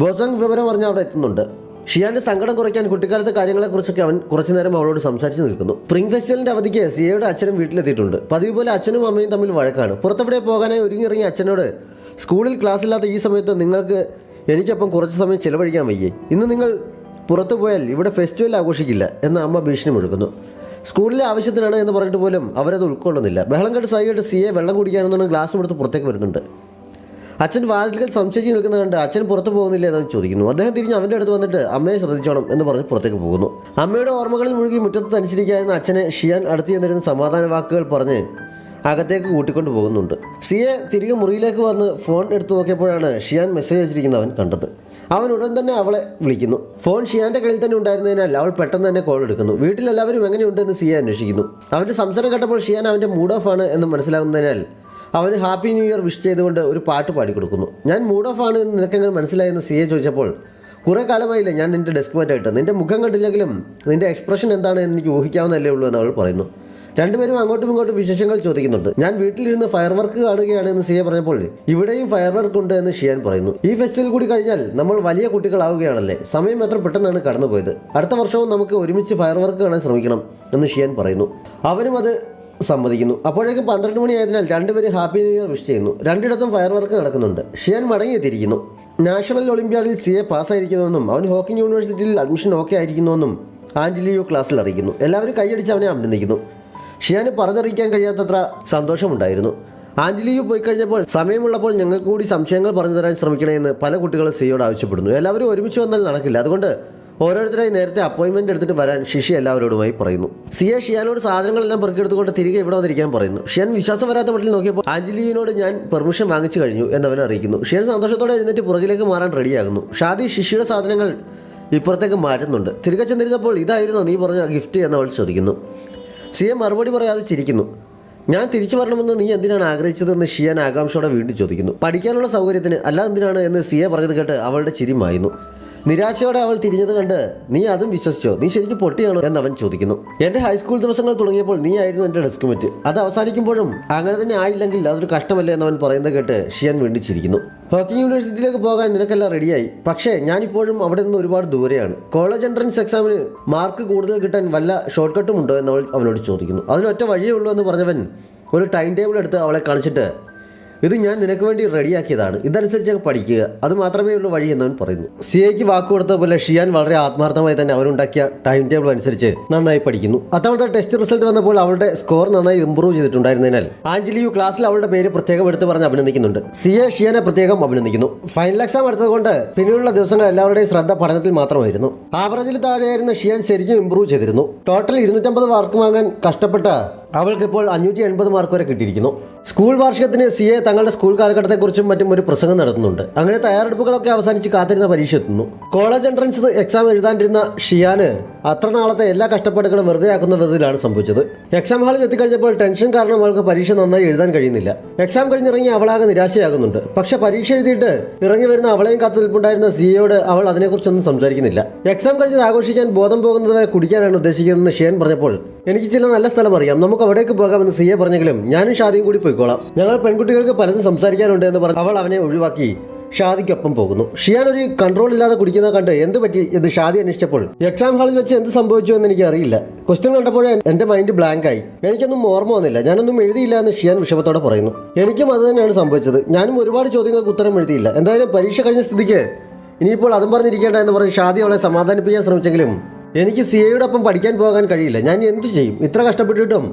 ബോസങ് വിവരം പറഞ്ഞ് അവിടെ എത്തുന്നുണ്ട്. ഷിയാന്റെ സങ്കടം കുറയ്ക്കാൻ കുട്ടിക്കാലത്തെ കാര്യങ്ങളെക്കുറിച്ചൊക്കെ അവൻ കുറച്ചു നേരം അവളോട് സംസാരിച്ച് നിൽക്കുന്നു. സ്പ്രിംഗ് ഫെസ്റ്റിവലിന്റെ അവധിക്ക് സിയയുടെ അച്ഛനും വീട്ടിലെത്തിയിട്ടുണ്ട്. പതിവ് പോലെ അച്ഛനും അമ്മയും തമ്മിൽ വഴക്കാണ്. പുറത്തെവിടെ പോകാനായി ഒരുങ്ങിയിറങ്ങിയ അച്ഛനോട് സ്കൂളിൽ ക്ലാസ്സില്ലാത്ത ഈ സമയത്ത് നിങ്ങൾക്ക് എനിക്കൊപ്പം കുറച്ച് സമയം ചിലവഴിക്കാൻ വയ്യേ, ഇന്ന് നിങ്ങൾ പുറത്തു പോയാൽ ഇവിടെ ഫെസ്റ്റിവൽ ആഘോഷിക്കില്ല എന്ന് അമ്മ ഭീഷണി മുഴക്കുന്നു. സ്കൂളിലെ ആവശ്യത്തിനാണ് എന്ന് പറഞ്ഞിട്ട് പോലും അവരത് ഉൾക്കൊള്ളുന്നില്ല. ബഹളം കെട്ട് സൈകിട്ട് സിയെ വെള്ളം കുടിക്കാനെന്നാണ് ഗ്ലാസും എടുത്ത് പുറത്തേക്ക് വരുന്നുണ്ട്. അച്ഛൻ വാതിൽക്കൽ സംശയിച്ച് നിൽക്കുന്നത് കണ്ട് അച്ഛൻ പുറത്തു പോകുന്നില്ല എന്ന് ചോദിക്കുന്നു. അദ്ദേഹം തിരിഞ്ഞ് അവൻ്റെ അടുത്ത് വന്നിട്ട് അമ്മയെ ശ്രദ്ധിച്ചോണം എന്ന് പറഞ്ഞ് പുറത്തേക്ക് പോകുന്നു. അമ്മയുടെ ഓർമ്മകളിൽ മുഴുകി മുറ്റത്ത് തനിച്ചിരിക്കാവുന്ന അച്ഛനെ ഷിയാൻ അടുത്ത് ചെന്നിരുന്ന സമാധാന വാക്കുകൾ പറഞ്ഞ് അകത്തേക്ക് കൂട്ടിക്കൊണ്ട് പോകുന്നുണ്ട്. സിയെ തിരികെ മുറിയിലേക്ക് വന്ന് ഫോൺ എടുത്തു നോക്കിയപ്പോഴാണ് ഷിയാൻ മെസ്സേജ് അയച്ചിരിക്കുന്നവൻ കണ്ടത്. അവൻ ഉടൻ തന്നെ അവളെ വിളിക്കുന്നു. ഫോൺ ഷിയാൻ്റെ കയ്യിൽ തന്നെ ഉണ്ടായിരുന്നതിനാൽ അവൾ പെട്ടെന്ന് തന്നെ കോൾ എടുക്കുന്നു. വീട്ടിലെല്ലാവരും എങ്ങനെയുണ്ടെന്ന് സിയെ അന്വേഷിക്കുന്നു. അവൻ്റെ സംസാരം കേട്ടപ്പോൾ ഷിയാൻ അവൻ്റെ മൂഡ് ഓഫ് ആണ് എന്ന് മനസ്സിലാകുന്നതിനാൽ അവന് ഹാപ്പി ന്യൂ ഇയർ വിഷ് ചെയ്തുകൊണ്ട് ഒരു പാട്ട് പാടിക്കൊടുക്കുന്നു. ഞാൻ മൂഡ് ഓഫ് ആണ് എന്ന് നിനക്കെങ്ങനെ മനസ്സിലായെന്ന് സിയെ ചോദിച്ചപ്പോൾ കുറേ കാലമായില്ലേ ഞാൻ നിൻ്റെ ഡെസ്ക് മാറ്റായിട്ട്, നിൻ്റെ മുഖം കണ്ടില്ലെങ്കിലും നിൻ്റെ എക്സ്പ്രഷൻ എന്താണ് എന്ന് എനിക്ക് ഊഹിക്കാവുന്നതല്ലേ ഉള്ളൂ എന്ന് അവൾ പറയുന്നു. രണ്ടുപേരും അങ്ങോട്ടും ഇങ്ങോട്ടും വിശേഷങ്ങൾ ചോദിക്കുന്നുണ്ട്. ഞാൻ വീട്ടിലിരുന്ന് ഫയർ വർക്ക് കാണുകയാണ് എന്ന് സിയെ പറഞ്ഞപ്പോൾ ഇവിടെയും ഫയർ വർക്ക് ഉണ്ട് എന്ന് ഷിയാൻ പറയുന്നു. ഈ ഫെസ്റ്റിവൽ കൂടി കഴിഞ്ഞാൽ നമ്മൾ വലിയ കുട്ടികളാവുകയാണല്ലേ, സമയം എത്ര പെട്ടെന്നാണ് കടന്നുപോയത്, അടുത്ത വർഷവും നമുക്ക് ഒരുമിച്ച് ഫയർ വർക്ക് കാണാൻ ശ്രമിക്കണം എന്ന് ഷിയാൻ പറയുന്നു. അവനും അത് സമ്മതിക്കുന്നു. അപ്പോഴേക്കും 12 മണിയായതിനാൽ രണ്ടുപേരും ഹാപ്പി ന്യൂ ഇയർ വിഷ് ചെയ്യുന്നു. രണ്ടിടത്തും ഫയർ വർക്ക് നടക്കുന്നുണ്ട്. ഷിയാൻ മടങ്ങിയെത്തിയിരിക്കുന്നു. നാഷണൽ ഒളിമ്പ്യാഡിൽ സിയെ പാസ്സായിരിക്കുന്നുവെന്നും അവൻ ഹോക്കി യൂണിവേഴ്സിറ്റിയിൽ അഡ്മിഷൻ ഓക്കെ ആയിരിക്കുന്നുവെന്നും ആൻറ്റിലിയോ ക്ലാസ്സിൽ അറിയിക്കുന്നു. എല്ലാവരും കൈയടിച്ച് അവനെ അഭിനന്ദിക്കുന്നു. ഷിയാന് പറഞ്ഞറിയിക്കാൻ കഴിയാത്തത്ര സന്തോഷമുണ്ടായിരുന്നു. ആൻറ്റിലിയോ പോയി കഴിഞ്ഞപ്പോൾ സമയമുള്ളപ്പോൾ ഞങ്ങൾക്ക് കൂടി സംശയങ്ങൾ പറഞ്ഞു തരാൻ ശ്രമിക്കണമെന്ന് പല കുട്ടികളും സിയോട് ആവശ്യപ്പെടുന്നു. എല്ലാവരും ഒരുമിച്ച് വന്നാൽ നടക്കില്ല, അതുകൊണ്ട് ഓരോരുത്തരായി നേരത്തെ അപ്പോയിൻമെൻറ്റ് എടുത്തിട്ട് വരാൻ ശിഷി എല്ലാവരോടുമായി പറയുന്നു. സിയെ ഷിയാനോട് സാധനങ്ങളെല്ലാം പെറുക്കിയെടുത്തുകൊണ്ട് തിരികെ ഇവിടെ വന്നിരിക്കാൻ പറയുന്നു. ഷിയാൻ വിശ്വാസം വരാത്ത മട്ടിൽ നോക്കിയപ്പോൾ ആൻജലിയോട് ഞാൻ പെർമിഷൻ വാങ്ങിച്ചു കഴിഞ്ഞു എന്നവനെ അറിയിക്കുന്നു. ഷിയാൻ സന്തോഷത്തോടെ എഴുന്നേറ്റ് പുറകിലേക്ക് മാറാൻ റെഡിയാകുന്നു. ഷാദി ശിഷിയുടെ സാധനങ്ങൾ ഇപ്പുറത്തേക്ക് മാറ്റുന്നുണ്ട്. തിരികെ ചെന്നിരുന്നപ്പോൾ ഇതായിരുന്നോ നീ പറഞ്ഞ ഗിഫ്റ്റ് എന്നവൾ ചോദിക്കുന്നു. സിയെ മറുപടി പറയാതെ ചിരിക്കുന്നു. ഞാൻ തിരിച്ചു വരണമെന്ന് നീ എന്തിനാണ് ആഗ്രഹിച്ചതെന്ന് ഷിയാൻ ആകാംക്ഷയോടെ വീണ്ടും ചോദിക്കുന്നു. പഠിക്കാനുള്ള സൗകര്യത്തിന്, അല്ലാതെ എന്തിനാണ് എന്ന് സിയെ പറഞ്ഞത് കേട്ട് അവളുടെ ചിരി മായുന്നു. നിരാശയോടെ അവൾ തിരിഞ്ഞത് കണ്ട് നീ അതും വിശ്വസിച്ചോ, നീ ശരിക്കും പൊട്ടിയാണോ എന്ന് അവൻ ചോദിക്കുന്നു. എൻ്റെ ഹൈസ്കൂൾ ദിവസങ്ങൾ തുടങ്ങിയപ്പോൾ നീ ആയിരുന്നു എൻ്റെ ഡെസ്ക് മെറ്റ്, അത് അവസാനിക്കുമ്പോഴും അങ്ങനെ തന്നെ ആയില്ലെങ്കിൽ അതൊരു കഷ്ടമല്ലേ എന്നവൻ പറയുന്നത് കേട്ട് ഷിയാൻ വീണ്ടിച്ചിരിക്കുന്നു. ഹോക്കിംഗ് യൂണിവേഴ്സിറ്റിയിലേക്ക് പോകാൻ നിനക്കെല്ലാം റെഡിയായി, പക്ഷേ ഞാനിപ്പോഴും അവിടെ നിന്ന് ഒരുപാട് ദൂരെയാണ്. കോളേജ് എൻട്രൻസ് എക്സാമിന് മാർക്ക് കൂടുതൽ കിട്ടാൻ വല്ല ഷോർട്ട് കട്ടും ഉണ്ടോ എന്ന് അവനോട് ചോദിക്കുന്നു. അതിനൊറ്റ വഴിയേ ഉള്ളൂ എന്ന് പറഞ്ഞവൻ ഒരു ടൈം ടേബിൾ എടുത്ത് അവളെ കാണിച്ചിട്ട് ഇത് ഞാൻ നിനക്ക് വേണ്ടി റെഡിയാക്കിയതാണ്, ഇതനുസരിച്ച് പഠിക്കുക, അത് മാത്രമേ ഉള്ളൂ വഴി എന്നവൻ പറയുന്നു. സിയയ്ക്ക് വാക്ക് കൊടുത്ത പോലെ ഷിയാൻ വളരെ ആത്മാർത്ഥമായി തന്നെ അവനുണ്ടാക്കിയ ടൈം ടേബിൾ അനുസരിച്ച് നന്നായി പഠിക്കുന്നു. അത്തവണത്തെ ടെസ്റ്റ് റിസൾട്ട് വന്നപ്പോൾ അവളുടെ സ്കോർ നന്നായി ഇംപ്രൂവ് ചെയ്തിട്ടുണ്ടായിരുന്നതിനാൽ ആഞ്ചലിയു ക്ലാസ്സിൽ അവളുടെ പേര് പ്രത്യേകം എടുത്ത് പറഞ്ഞ് അഭിനന്ദിക്കുന്നുണ്ട്. സിയെ ഷിയാനെ പ്രത്യേകം അഭിനന്ദിക്കുന്നു. ഫൈനൽ എക്സാം എടുത്തതുകൊണ്ട് പിന്നീടുള്ള ദിവസങ്ങൾ എല്ലാവരുടെയും ശ്രദ്ധ പഠനത്തിൽ മാത്രമായിരുന്നു. ആവറേജിൽ താഴെയായിരുന്ന ഷിയാൻ ശരിക്കും ഇംപ്രൂവ് ചെയ്തിരുന്നു. ടോട്ടൽ 250 മാർക്ക് വാങ്ങാൻ കഷ്ടപ്പെട്ട അവൾക്കിപ്പോൾ 580 മാർക്ക് വരെ കിട്ടിയിരിക്കുന്നു. സ്കൂൾ വാർഷികത്തിന് സിയെ തങ്ങളുടെ സ്കൂൾ കാലഘട്ടത്തെക്കുറിച്ചും മറ്റും ഒരു പ്രസംഗം നടത്തുന്നുണ്ട്. അങ്ങനെ തയ്യാറെടുപ്പുകളൊക്കെ അവസാനിച്ച് കാത്തിരുന്ന പരീക്ഷ എത്തുന്നു. കോളേജ് എൻട്രൻസ് എക്സാം എഴുതാണ്ടിരുന്ന ഷിയാന് അത്ര നാളത്തെ എല്ലാ കഷ്ടപ്പാടുകളും വെറുതെ ആക്കുന്ന വിധത്തിലാണ് സംഭവിച്ചത്. എക്സാം ഹാളിൽ എത്തിക്കഴിഞ്ഞപ്പോൾ ടെൻഷൻ കാരണം അവൾക്ക് പരീക്ഷ നന്നായി എഴുതാൻ കഴിയുന്നില്ല. എക്സാം കഴിഞ്ഞിറങ്ങി അവളാകെ നിരാശയാകുന്നുണ്ട്. പക്ഷെ പരീക്ഷ എഴുതിയിട്ട് ഇറങ്ങി വരുന്ന അവളെയും കാത്തു നിൽപ്പുണ്ടായിരുന്ന സിയയോട് അവൾ അതിനെക്കുറിച്ചൊന്നും സംസാരിക്കുന്നില്ല. എക്സാം കഴിഞ്ഞത് ആഘോഷിക്കാൻ ബോധം പോകുന്നതുവരെ കുടിക്കാനാണ് ഉദ്ദേശിക്കുന്നതെന്ന് ഷിയാൻ പറഞ്ഞപ്പോൾ എനിക്ക് ചില നല്ല സ്ഥലം അറിയാം, നമുക്ക് അവിടേക്ക് പോകാമെന്ന് സിയെ പറഞ്ഞെങ്കിലും ഞാനും ഷാദിയും കൂടി പോയിക്കോളാം, ഞങ്ങൾ പെൺകുട്ടികൾക്ക് പലതും സംസാരിക്കാനുണ്ട് എന്ന് പറഞ്ഞ് അവൾ അവനെ ഒഴിവാക്കി ഷാദിക്കൊപ്പം പോകുന്നു. ഷിയാൻ ഒരു കൺട്രോൾ ഇല്ലാതെ കുടിക്കുന്ന കണ്ട് എന്ത് പറ്റി എന്ന് ഷാദി അന്വേഷിച്ചപ്പോൾ എക്സാം ഹാളിൽ വെച്ച് എന്ത് സംഭവിച്ചു എന്ന് എനിക്ക് അറിയില്ല, ക്വസ്റ്റ്യൻ കണ്ടപ്പോഴേ എൻ്റെ മൈൻഡ് ബ്ലാങ്ക് ആയി, എനിക്കൊന്നും ഓർമ്മ വന്നില്ല, ഞാനൊന്നും എഴുതിയില്ല എന്ന് ഷിയാൻ വിഷമത്തോടെ പറയുന്നു. എനിക്കും അത് തന്നെയാണ് സംഭവിച്ചത്, ഞാനും ഒരുപാട് ചോദ്യങ്ങൾക്ക് ഉത്തരം എഴുതിയില്ല, എന്തായാലും പരീക്ഷ കഴിഞ്ഞ സ്ഥിതിക്ക് ഇനിയിപ്പോൾ അതും പറഞ്ഞിരിക്കേണ്ട എന്ന് പറഞ്ഞ് ഷാദി അവളെ സമാധാനിപ്പിക്കാൻ ശ്രമിച്ചെങ്കിലും എനിക്ക് സിയയോടൊപ്പം പഠിക്കാൻ പോകാൻ കഴിയില്ല, ഞാൻ എന്ത് ചെയ്യും, ഇത്ര കഷ്ടപ്പെട്ടിട്ടും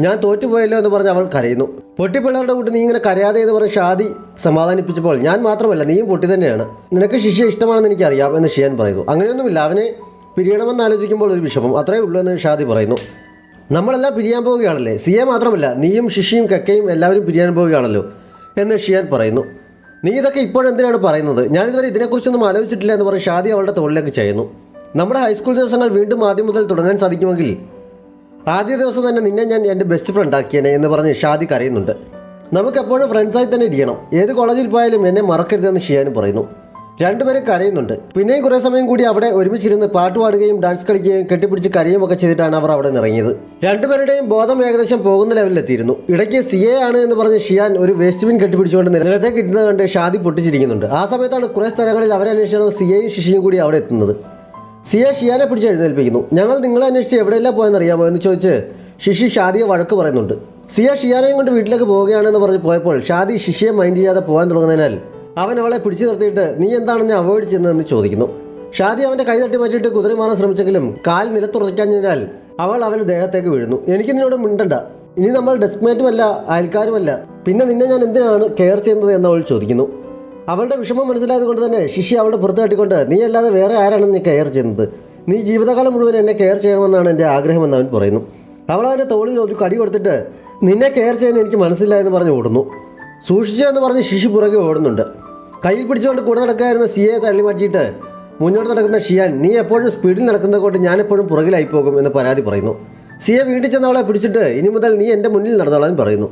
ഞാൻ തോറ്റുപോയല്ലോ എന്ന് പറഞ്ഞ് അവൾ കരയുന്നു. പൊട്ടിപ്പിള്ളേരുടെ കൂട്ടി നീ ഇങ്ങനെ കരയാതെ എന്ന് പറഞ്ഞ് ഷാദി സമാധാനിപ്പിച്ചപ്പോൾ ഞാൻ മാത്രമല്ല നീയും പൊട്ടി തന്നെയാണ്, നിനക്ക് ശിഷ്യ ഇഷ്ടമാണെന്ന് എനിക്കറിയാം എന്ന് ഷിയാൻ പറയുന്നു. അങ്ങനെയൊന്നുമില്ല, അവനെ പിരിയണമെന്ന് ആലോചിക്കുമ്പോൾ ഒരു വിഷമം, അത്രേ ഉള്ളൂ എന്ന് ഷാദി പറയുന്നു. നമ്മളെല്ലാം പിരിയാൻ പോവുകയാണല്ലേ, സിയെ മാത്രമല്ല നീയും ശിഷ്യയും കക്കയും എല്ലാവരും പിരിയാൻ പോവുകയാണല്ലോ എന്ന് ഷിയാൻ പറയുന്നു. നീ ഇതൊക്കെ ഇപ്പോഴെന്തിനാണ് പറയുന്നത്, ഞാനിതുവരെ ഇതിനെക്കുറിച്ചൊന്നും ആലോചിച്ചിട്ടില്ല എന്ന് പറഞ്ഞ് ഷാദി അവളുടെ തോളിലേക്ക് ചെയ്യുന്നു. നമ്മുടെ ഹൈസ്കൂൾ ദിവസങ്ങൾ വീണ്ടും ആദ്യം മുതൽ തുടങ്ങാൻ സാധിക്കുമെങ്കിൽ ആദ്യ ദിവസം തന്നെ നിന്നെ ഞാൻ എൻ്റെ ബെസ്റ്റ് ഫ്രണ്ട് ആക്കിയേനെ എന്ന് പറഞ്ഞ് ഷാദി കരയുന്നുണ്ട്. നമുക്കെപ്പോഴും ഫ്രണ്ട്സായി തന്നെ ഇരിക്കണം, ഏത് കോളേജിൽ പോയാലും എന്നെ മറക്കരുതെന്ന് ഷിയാനും പറയുന്നു. രണ്ടുപേരും കരയുന്നുണ്ട്. പിന്നെയും കുറേ സമയം കൂടി അവിടെ ഒരുമിച്ചിരുന്ന് പാട്ട് പാടുകയും ഡാൻസ് കളിക്കുകയും കെട്ടിപ്പിടിച്ച് കരയും ഒക്കെ ചെയ്തിട്ടാണ് അവർ അവിടെ നിന്ന് ഇറങ്ങിയത്. രണ്ടുപേരുടെയും ബോധം ഏകദേശം പോകുന്ന ലെവലിലെത്തിയിരുന്നു. ഇടയ്ക്ക് സിയെ ആണ് എന്ന് പറഞ്ഞ് ഷിയാൻ ഒരു വേസ്റ്റ് ബിൻ കെട്ടിപ്പിടിച്ചുകൊണ്ട് നിലത്തേക്ക് ഇരുന്നത് കണ്ട് ഷാദി പൊട്ടിച്ചിരിക്കുന്നുണ്ട്. ആ സമയത്താണ് കുറേ സ്ഥലങ്ങളിൽ അവരെ അന്വേഷിക്കുന്ന സിയയും ശിഷിയും കൂടി അവിടെ എത്തുന്നത്. സിയ ഷിയാനെ പിടിച്ച് എഴുന്നേൽപ്പിക്കുന്നു. ഞങ്ങൾ നിങ്ങളെ അന്വേഷിച്ച് എവിടെയെല്ലാം പോയെന്നറിയാമോ എന്ന് ചോദിച്ച് ഷിഷി ഷാദിയെ വഴക്ക് പറയുന്നുണ്ട്. സിയ ഷിയാനെയും കൊണ്ട് വീട്ടിലേക്ക് പോവുകയാണെന്ന് പറഞ്ഞ് പോയപ്പോൾ ഷാദി ഷിഷിയെ മൈൻഡ് ചെയ്യാതെ പോകാൻ തുടങ്ങുന്നതിനാൽ അവൻ അവളെ പിടിച്ചു നിർത്തിയിട്ട് നീ എന്താണെന്ന് അവോയ്ഡ് ചെയ്യുന്നതെന്ന് ചോദിക്കുന്നു. ഷാദി അവൻ്റെ കൈ തട്ടി മാറ്റിയിട്ട് കുതിര മാറാൻ ശ്രമിച്ചെങ്കിലും കാൽ നിലത്തുറയ്ക്കാഞ്ഞതിനാൽ അവൾ അവൻ്റെ ദേഹത്തേക്ക് വീഴുന്നു. എനിക്ക് നിന്നോട് മിണ്ടണ്ട, ഇനി നമ്മൾ ഡെസ്ക്മേറ്റുമല്ല അയൽക്കാരുമല്ല, പിന്നെ നിന്നെ ഞാൻ എന്തിനാണ് കെയർ ചെയ്യുന്നത് എന്ന് അവൾ ചോദിക്കുന്നു. അവളുടെ വിഷമം മനസ്സിലായത് കൊണ്ട് തന്നെ ശിശി അവളുടെ പുറത്ത് തട്ടിക്കൊണ്ട് നീ അല്ലാതെ വേറെ ആരാണ് നീ കെയർ ചെയ്യുന്നത്, നീ ജീവിതകാലം മുഴുവൻ എന്നെ കെയർ ചെയ്യണമെന്നാണ് എൻ്റെ ആഗ്രഹമെന്ന് അവൻ പറയുന്നു. അവൾ അവൻ്റെ തോളിൽ ഒരു കടി കൊടുത്തിട്ട് നിന്നെ കെയർ ചെയ്യുന്ന എനിക്ക് മനസ്സില്ല എന്ന് പറഞ്ഞ് ഓടുന്നു. സൂക്ഷിച്ചോ എന്ന് പറഞ്ഞ് ശിശി പുറകെ ഓടുന്നുണ്ട്. കയ്യിൽ പിടിച്ചുകൊണ്ട് കൂടെ നടക്കായിരുന്ന സിയെ തള്ളി മാറ്റിയിട്ട് മുന്നോട്ട് നടക്കുന്ന ഷിയാൻ നീ എപ്പോഴും സ്പീഡിൽ നടക്കുന്നത് കൊണ്ട് ഞാനെപ്പോഴും പുറകിലായി പോകും എന്ന് പരാതി പറയുന്നു. സിയെ വീട്ടിൽ ചെന്ന് അവളെ പിടിച്ചിട്ട് ഇനി മുതൽ നീ എൻ്റെ മുന്നിൽ നടന്നോളാൻ പറയുന്നു.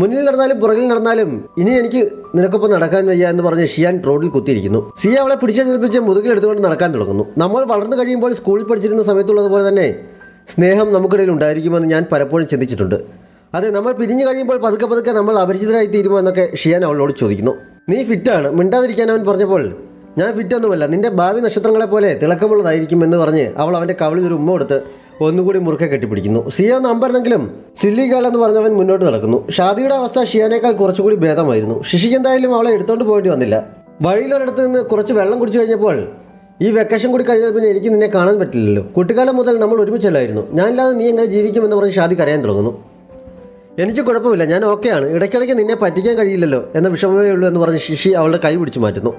മുന്നിൽ നടന്നാലും പുറകിൽ നടന്നാലും ഇനി എനിക്ക് നിനക്കൊപ്പം നടക്കാൻ വയ്യ എന്ന് പറഞ്ഞ് ഷിയാൻ റോഡിൽ കുത്തിയിരിക്കുന്നു. സിയ അവളെ പിടിച്ചെടുപ്പിച്ച് മുതുകിലെടുത്തുകൊണ്ട് നടക്കാൻ തുടങ്ങുന്നു. നമ്മൾ വളർന്നു കഴിയുമ്പോൾ സ്കൂളിൽ പഠിച്ചിരുന്ന സമയത്തുള്ളതുപോലെ തന്നെ സ്നേഹം നമുക്കിടയിൽ ഉണ്ടായിരിക്കുമെന്ന് ഞാൻ പലപ്പോഴും ചിന്തിച്ചിട്ടുണ്ട്. അതെ, നമ്മൾ പിരിഞ്ഞു കഴിയുമ്പോൾ പതുക്കെ പതുക്കെ നമ്മൾ അപരിചിതരായി തീരുമോ എന്നൊക്കെ ഷിയാൻ അവളോട് ചോദിക്കുന്നു. നീ ഫിറ്റാണ്, മിണ്ടാതിരിക്കാൻ അവൻ പറഞ്ഞപ്പോൾ ഞാൻ ഫിറ്റൊന്നുമല്ല, നിന്റെ ഭാവി നക്ഷത്രങ്ങളെ പോലെ തിളക്കമുള്ളതായിരിക്കും എന്ന് പറഞ്ഞ് അവൾ അവൻ്റെ കവിളിൽ ഒരു ഉമ്മ കൊടുത്ത് ഒന്നുകൂടി മുറുക്കെ കെട്ടിപ്പിടിക്കുന്നു. സിയ ഒന്ന് അമ്പരുന്നെങ്കിലും സില്ലി ഗേൾ എന്ന് പറഞ്ഞവൻ മുന്നോട്ട് നടക്കുന്നു. ഷാദിയുടെ അവസ്ഥ ഷിയാനേക്കാൾ കുറച്ചുകൂടി ഭേദമായിരുന്നു. ശിശിക്ക് എന്തായാലും അവളെ എടുത്തോണ്ട് പോകേണ്ടി വന്നില്ല. വഴിയിലൊരിടത്ത് നിന്ന് കുറച്ച് വെള്ളം കുടിച്ചു കഴിഞ്ഞപ്പോൾ ഈ വെക്കേഷൻ കൂടി കഴിഞ്ഞാൽ പിന്നെ എനിക്ക് നിന്നെ കാണാൻ പറ്റില്ലല്ലോ, കുട്ടിക്കാലം മുതൽ നമ്മൾ ഒരുമിച്ചല്ലായിരുന്നു, ഞാനില്ലാതെ നീ എങ്ങനെ ജീവിക്കുമെന്ന് പറഞ്ഞ് ഷാദി കരയാൻ തുടങ്ങുന്നു. എനിക്ക് കുഴപ്പമില്ല, ഞാൻ ഓക്കെയാണ്, ഇടയ്ക്കിടയ്ക്ക് നിന്നെ പറ്റിക്കാൻ കഴിയില്ലല്ലോ എന്ന വിഷമമേ ഉള്ളൂ എന്ന് പറഞ്ഞ് ശിശി അവളുടെ കൈ പിടിച്ചു മാറ്റുന്നു.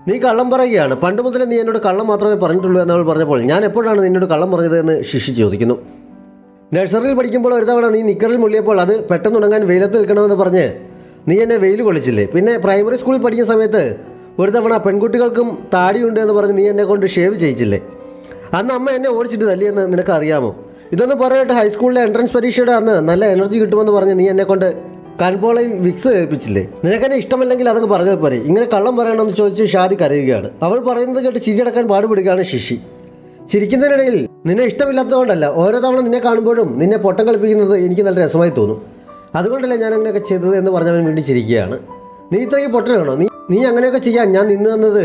നീ കള്ളം പറയുകയാണ്, പണ്ട് മുതലേ നീ എന്നോട് കള്ളം മാത്രമേ പറഞ്ഞിട്ടുള്ളൂ എന്നവൾ പറഞ്ഞപ്പോൾ ഞാൻ എപ്പോഴാണ് നിന്നോട് കള്ളം പറഞ്ഞതെന്ന് ശിശി ചോദിക്കുന്നു. നഴ്സറിയിൽ പഠിക്കുമ്പോൾ ഒരു തവണ നീ നിക്കറിൽ മുള്ളിയപ്പോൾ അത് പെട്ടെന്ന് ഉണങ്ങാൻ വെയിലത്ത് നിൽക്കണമെന്ന് പറഞ്ഞ് നീ എന്നെ വെയിൽ കൊള്ളിച്ചില്ലേ? പിന്നെ പ്രൈമറി സ്കൂളിൽ പഠിക്കുന്ന സമയത്ത് ഒരു തവണ പെൺകുട്ടികൾക്കും താടിയുണ്ട് എന്ന് പറഞ്ഞ് നീ എന്നെ കൊണ്ട് ഷേവ് ചെയ്യിച്ചില്ലേ? അന്ന് അമ്മ എന്നെ ഓടിച്ചിട്ട് തല്ലിയെന്ന് നിനക്ക് അറിയാമോ? ഇതൊന്നും പറഞ്ഞിട്ട് ഹൈസ്കൂളിലെ എൻട്രൻസ് പരീക്ഷയുടെ അന്ന് നല്ല എനർജി കിട്ടുമെന്ന് പറഞ്ഞ് നീ എന്നെ കൊണ്ട് കൺപോളയിൽ വിക്സ് ഏൽപ്പിച്ചില്ലേ? നിനക്കെന്നെ ഇഷ്ടമല്ലെങ്കിൽ അതങ്ങ് പറഞ്ഞാൽ പോരെ. ഇങ്ങനെ കള്ളം പറയണമെന്ന് ചോദിച്ച് ഷാദി കരയുകയാണ്. അവൾ പറയുന്നത് കേട്ട് ചിരിയടക്കാൻ പാടുപെടുകയാണ് ശിശി. ചിരിക്കുന്നതിനിടയിൽ നിന്നെ ഇഷ്ടമില്ലാത്തതുകൊണ്ടല്ല, ഓരോ തവണ നിന്നെ കാണുമ്പോഴും നിന്നെ പൊട്ടം കളിപ്പിക്കുന്നത് എനിക്ക് നല്ല രസമായി തോന്നും. അതുകൊണ്ടല്ലേ ഞാൻ അങ്ങനെയൊക്കെ ചെയ്തത് എന്ന് പറഞ്ഞവൻ വീണ്ടും ചിരിക്കുകയാണ്. നീ ഇത്രയ്ക്ക് പൊട്ടനാണോ? നീ അങ്ങനെയൊക്കെ ചെയ്യാൻ ഞാൻ നിന്ന് തന്നത്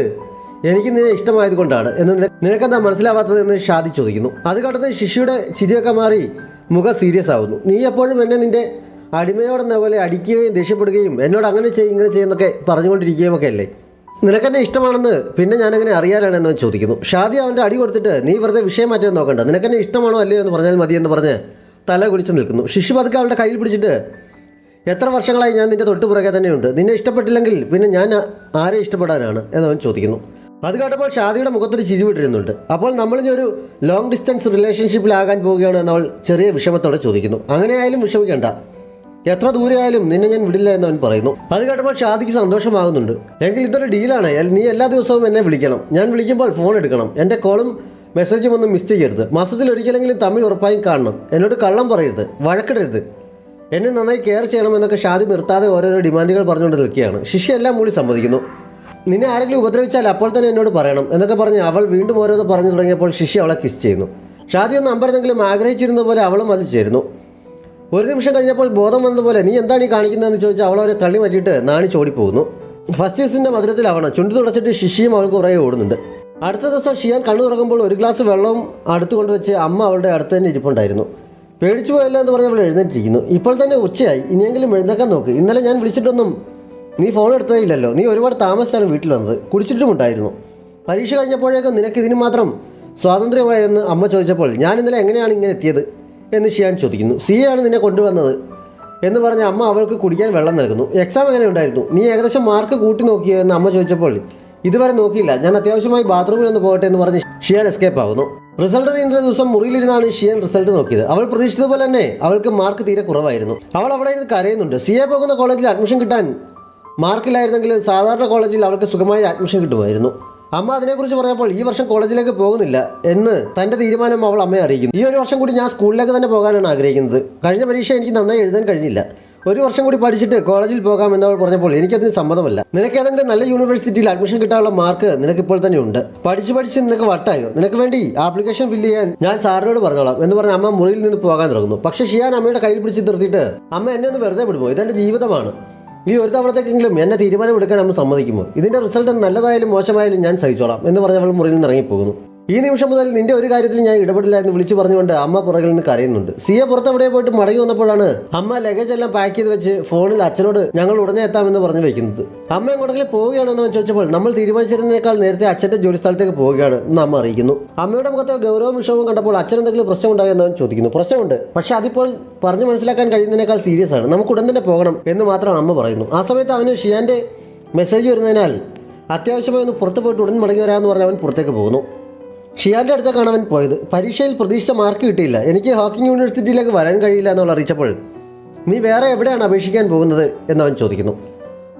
എനിക്ക് നിന്നെ ഇഷ്ടമായത് കൊണ്ടാണ് എന്ന് നിനക്കെന്താ മനസ്സിലാവാത്തത് എന്ന് ഷാദി ചോദിക്കുന്നു. അത് കേട്ടത് ശിശിയുടെ ചിരിയൊക്കെ മാറി മുഖം സീരിയസ് ആവുന്നു. നീ എപ്പോഴും എന്നെ നിന്റെ അടിമയോടെന്ന പോലെ അടിക്കുകയും ദേഷ്യപ്പെടുകയും എന്നോട് അങ്ങനെ ചെയ്യും ഇങ്ങനെ ചെയ്യുന്നൊക്കെ പറഞ്ഞുകൊണ്ടിരിക്കുകയും ഒക്കെ അല്ലേ? നിനക്കെന്നെ ഇഷ്ടമാണെന്ന് പിന്നെ ഞാനങ്ങനെ അറിയാനാണ് എന്നവൻ ചോദിക്കുന്നു. ഷാദി അവൻ്റെ അടി കൊടുത്തിട്ട് നീ വെറുതെ വിഷയം മാറ്റാൻ നോക്കണ്ട, നിനക്കെന്നെ ഇഷ്ടമാണോ അല്ലയോ എന്ന് പറഞ്ഞാൽ മതി എന്ന് പറഞ്ഞ് തല കുലിച്ച് നിൽക്കുന്നു. ശിശു പതുക്കെ അവളുടെ കയ്യിൽ പിടിച്ചിട്ട് എത്ര വർഷങ്ങളായി ഞാൻ നിന്റെ തൊട്ട് പുറകെ തന്നെയുണ്ട്, നിന്നെ ഇഷ്ടപ്പെട്ടില്ലെങ്കിൽ പിന്നെ ഞാൻ ആരെ ഇഷ്ടപ്പെടാനാണ് എന്നവൻ ചോദിക്കുന്നു. അത് കേട്ടപ്പോൾ ഷാദിയുടെ മുഖത്തൊരു ചിരി വിട്ടിരുന്നുണ്ട്. അപ്പോൾ നമ്മളിനി ഒരു ലോങ് ഡിസ്റ്റൻസ് റിലേഷൻഷിപ്പിലാകാൻ പോവുകയാണ് എന്നവൾ ചെറിയ വിഷമത്തോടെ ചോദിക്കുന്നു. അങ്ങനെയായാലും വിഷമിക്കേണ്ട, എത്ര ദൂരെയായാലും നിന്നെ ഞാൻ വിടില്ല എന്നവൻ പറയുന്നു. അത് കേട്ടപ്പോൾ ഷാദിക്ക് സന്തോഷമാകുന്നുണ്ട്. എങ്കിൽ ഇതൊരു ഡീലാണ്. നീ എല്ലാ ദിവസവും എന്നെ വിളിക്കണം, ഞാൻ വിളിക്കുമ്പോൾ ഫോൺ എടുക്കണം, എൻ്റെ കോളും മെസ്സേജും ഒന്നും മിസ് ചെയ്യരുത്, മാസത്തിൽ ഒരിക്കലെങ്കിലും തമ്മിൽ ഉറപ്പായും കാണണം, എന്നോട് കള്ളം പറയരുത്, വഴക്കിടരുത്, എന്നെ നന്നായി കെയർ ചെയ്യണമെന്നൊക്കെ ഷാദി നിർത്താതെ ഓരോരോ ഡിമാൻഡുകൾ പറഞ്ഞുകൊണ്ട് നിൽക്കുകയാണ്. ശിശി എല്ലാം മൂളി സമ്മതിക്കുന്നു. നിന്നെ ആരെങ്കിലും ഉപദ്രവിച്ചാൽ അപ്പോൾ തന്നെ എന്നോട് പറയണം എന്നൊക്കെ പറഞ്ഞ് അവൾ വീണ്ടും ഓരോന്ന് പറഞ്ഞു തുടങ്ങിയപ്പോൾ ശിശി അവളെ കിസ് ചെയ്യുന്നു. ഷാദി ഒന്ന് അമ്പരന്നെങ്കിലും ആഗ്രഹിച്ചിരുന്ന പോലെ അവളും അത് ചേരുന്നു. ഒരു നിമിഷം കഴിഞ്ഞപ്പോൾ ബോധം വന്നതുപോലെ നീ എന്താണ് ഈ കാണിക്കുന്നതെന്ന് ചോദിച്ചാൽ അവൾ അവരെ തള്ളി മാറ്റിയിട്ട് നാണിച്ചോടിപ്പോകുന്നു. ഫസ്റ്റ് കേസിൻ്റെ മധുരത്തിലാവണം ചുണ്ടു തുടച്ചിട്ട് ശിശിയും അവൾക്ക് കുറേ ഓടുന്നുണ്ട്. അടുത്ത ദിവസം ഷിയാൻ കണ്ണു തുറക്കുമ്പോൾ ഒരു ഗ്ലാസ് വെള്ളവും അടുത്ത് കൊണ്ടുവച്ച് അമ്മ അവളുടെ അടുത്ത് തന്നെ ഇരിപ്പുണ്ടായിരുന്നു. പേടിച്ചു പോയല്ലോ എന്ന് പറഞ്ഞ് അവൾ എഴുന്നേറ്റിരിക്കുന്നു. ഇപ്പോൾ തന്നെ ഉച്ചയായി, ഇനിയെങ്കിലും എഴുന്നേക്കാൻ നോക്ക്. ഇന്നലെ ഞാൻ വിളിച്ചിട്ടൊന്നും നീ ഫോൺ എടുത്തതേ ഇല്ലല്ലോ. നീ ഒരുപാട് താമസിച്ചാണ് വീട്ടിൽ വന്നത്, കുടിച്ചിട്ടുമുണ്ടായിരുന്നു. പരീക്ഷ കഴിഞ്ഞപ്പോഴേക്കും നിനക്ക് ഇതിന് മാത്രം സ്വാതന്ത്ര്യമായെന്ന് അമ്മ ചോദിച്ചപ്പോൾ ഞാൻ ഇന്നലെ എങ്ങനെയാണ് ഇങ്ങനെ എത്തിയത് എന്ന് ഷിയാൻ ചോദിക്കുന്നു. സിയാണ് നിന്നെ കൊണ്ടുവന്നത് എന്ന് പറഞ്ഞ് അമ്മ അവൾക്ക് കുടിക്കാൻ വെള്ളം നൽകുന്നു. എക്സാം എങ്ങനെ ഉണ്ടായിരുന്നു? നീ ഏകദേശം മാർക്ക് കൂട്ടി നോക്കിയോ എന്ന് അമ്മ ചോദിച്ചപ്പോൾ ഇതുവരെ നോക്കിയില്ല, ഞാൻ അത്യാവശ്യമായി ബാത്റൂമിൽ ഒന്ന് പോകട്ടെ എന്ന് പറഞ്ഞ് ഷിയാൻ എസ്കേപ്പ് ആവുന്നു. റിസൾട്ട് നീണ്ട ദിവസം മുറിയിലിരുന്നാണ് ഷിയാൻ റിസൾട്ട് നോക്കിയത്. അവൾ പ്രതീക്ഷിച്ചതുപോലെ തന്നെ അവൾക്ക് മാർക്ക് തീരെ കുറവായിരുന്നു. അവൾ അവിടെ ഇരുന്ന് കരയുന്നുണ്ട്. സിയെ പോകുന്ന കോളേജിൽ അഡ്മിഷൻ കിട്ടാൻ മാർക്കില്ലായിരുന്നെങ്കിൽ സാധാരണ കോളേജിൽ അവൾക്ക് സുഖമായി അഡ്മിഷൻ കിട്ടുമായിരുന്നു. അമ്മ അതിനെക്കുറിച്ച് പറഞ്ഞപ്പോൾ ഈ വർഷം കോളേജിലേക്ക് പോകുന്നില്ല എന്ന് തൻ്റെ തീരുമാനം അവൾ അമ്മയെ അറിയിക്കുന്നു. ഈ ഒരു വർഷം കൂടി ഞാൻ സ്കൂളിലേക്ക് തന്നെ പോകാനാണ് ആഗ്രഹിക്കുന്നത്. കഴിഞ്ഞ പരീക്ഷ എനിക്ക് നന്നായി എഴുതാൻ കഴിഞ്ഞില്ല, ഒരു വർഷം കൂടി പഠിച്ചിട്ട് കോളേജിൽ പോകാം എന്നവൾ പറഞ്ഞപ്പോൾ എനിക്കതിന് സമ്മതമല്ല. നിനക്ക് ഏതെങ്കിലും നല്ല യൂണിവേഴ്സിറ്റിയിൽ അഡ്മിഷൻ കിട്ടാനുള്ള മാർക്ക് നിനക്കിപ്പോൾ തന്നെ ഉണ്ട്. പഠിച്ച് നിനക്ക് വട്ടായോ? നിനക്ക് വേണ്ടി ആപ്ലിക്കേഷൻ ഫില്ല് ചെയ്യാൻ ഞാൻ സാറിനോട് പറഞ്ഞോളാം എന്ന് പറഞ്ഞ് അമ്മ മുറിയിൽ നിന്ന് പോകാൻ തുടങ്ങുന്നു. പക്ഷേ ഷിയാൻ അമ്മയുടെ കയ്യിൽ പിടിച്ച് നിർത്തിയിട്ട് അമ്മ എന്നെ ഒന്ന് വെറുതെ വിടുമോ? ഇതെൻ്റെ ജീവിതമാണ്, ഈ ഒരു തവണത്തേക്കെങ്കിലും എന്നെ തീരുമാനമെടുക്കാൻ അമ്മ സമ്മതിക്കുമോ? ഇതിൻ്റെ റിസൾട്ട് നല്ലതായാലും മോശമായാലും ഞാൻ സഹിച്ചോളാം എന്ന് പറഞ്ഞ് അവൾ മുറിയിൽ നിന്ന് ഇറങ്ങിപ്പോകുന്നു. ഈ നിമിഷം മുതൽ നിന്റെ ഒരു കാര്യത്തിൽ ഞാൻ ഇടപെടില്ല എന്ന് വിളിച്ചു പറഞ്ഞുകൊണ്ട് അമ്മ പുറകിൽ നിന്ന് കരയുന്നുണ്ട്. സിയെ പുറത്തെവിടെ പോയിട്ട് മടങ്ങി വന്നപ്പോഴാണ് അമ്മ ലഗേജ് എല്ലാം പാക്ക് ചെയ്ത് വെച്ച് ഫോണിൽ അച്ഛനോട് ഞങ്ങൾ ഉടനെ എത്താമെന്ന് പറഞ്ഞു വയ്ക്കുന്നത്. അമ്മ എങ്ങോട്ടെങ്കിലും പോവുകയാണെന്ന് ചോദിച്ചപ്പോൾ നമ്മൾ തീരുമാനിച്ചിരുന്നേക്കാൾ നേരത്തെ അച്ഛൻ്റെ ജോലി സ്ഥലത്തേക്ക് പോവുകയാണ് എന്ന് അമ്മ അറിയിക്കുന്നു. അമ്മയുടെ മുഖത്തെ ഗൗരവവും വിഷമവും കണ്ടപ്പോൾ അച്ഛൻ എന്തെങ്കിലും പ്രശ്നം ഉണ്ടായെന്ന് അവൻ ചോദിക്കുന്നു. പ്രശ്നമുണ്ട്, പക്ഷെ അതിപ്പോൾ പറഞ്ഞു മനസ്സിലാക്കാൻ കഴിയുന്നതിനേക്കാൾ സീരിയസ് ആണ്, നമുക്ക് ഉടൻ തന്നെ പോകണം എന്ന് മാത്രം അമ്മ പറയുന്നു. ആ സമയത്ത് അവന് ഷിയാൻ്റെ മെസ്സേജ് വരുന്നതിനാൽ അത്യാവശ്യമായി ഒന്ന് പുറത്ത് പോയിട്ട് ഉടൻ മടങ്ങി വരാമെന്ന് പറഞ്ഞ് അവൻ പുറത്തേക്ക് പോകുന്നു. ഷിയാൻ്റെ അടുത്തേക്കാണ് അവൻ പോയത്. പരീക്ഷയിൽ പ്രതീക്ഷിച്ച മാർക്ക് കിട്ടിയില്ല, എനിക്ക് ഹോക്കിംഗ് യൂണിവേഴ്സിറ്റിയിലേക്ക് വരാൻ കഴിയില്ല എന്നുള്ള അറിയിച്ചപ്പോൾ നീ വേറെ എവിടെയാണ് അപേക്ഷിക്കാൻ പോകുന്നത് എന്നവൻ ചോദിക്കുന്നു.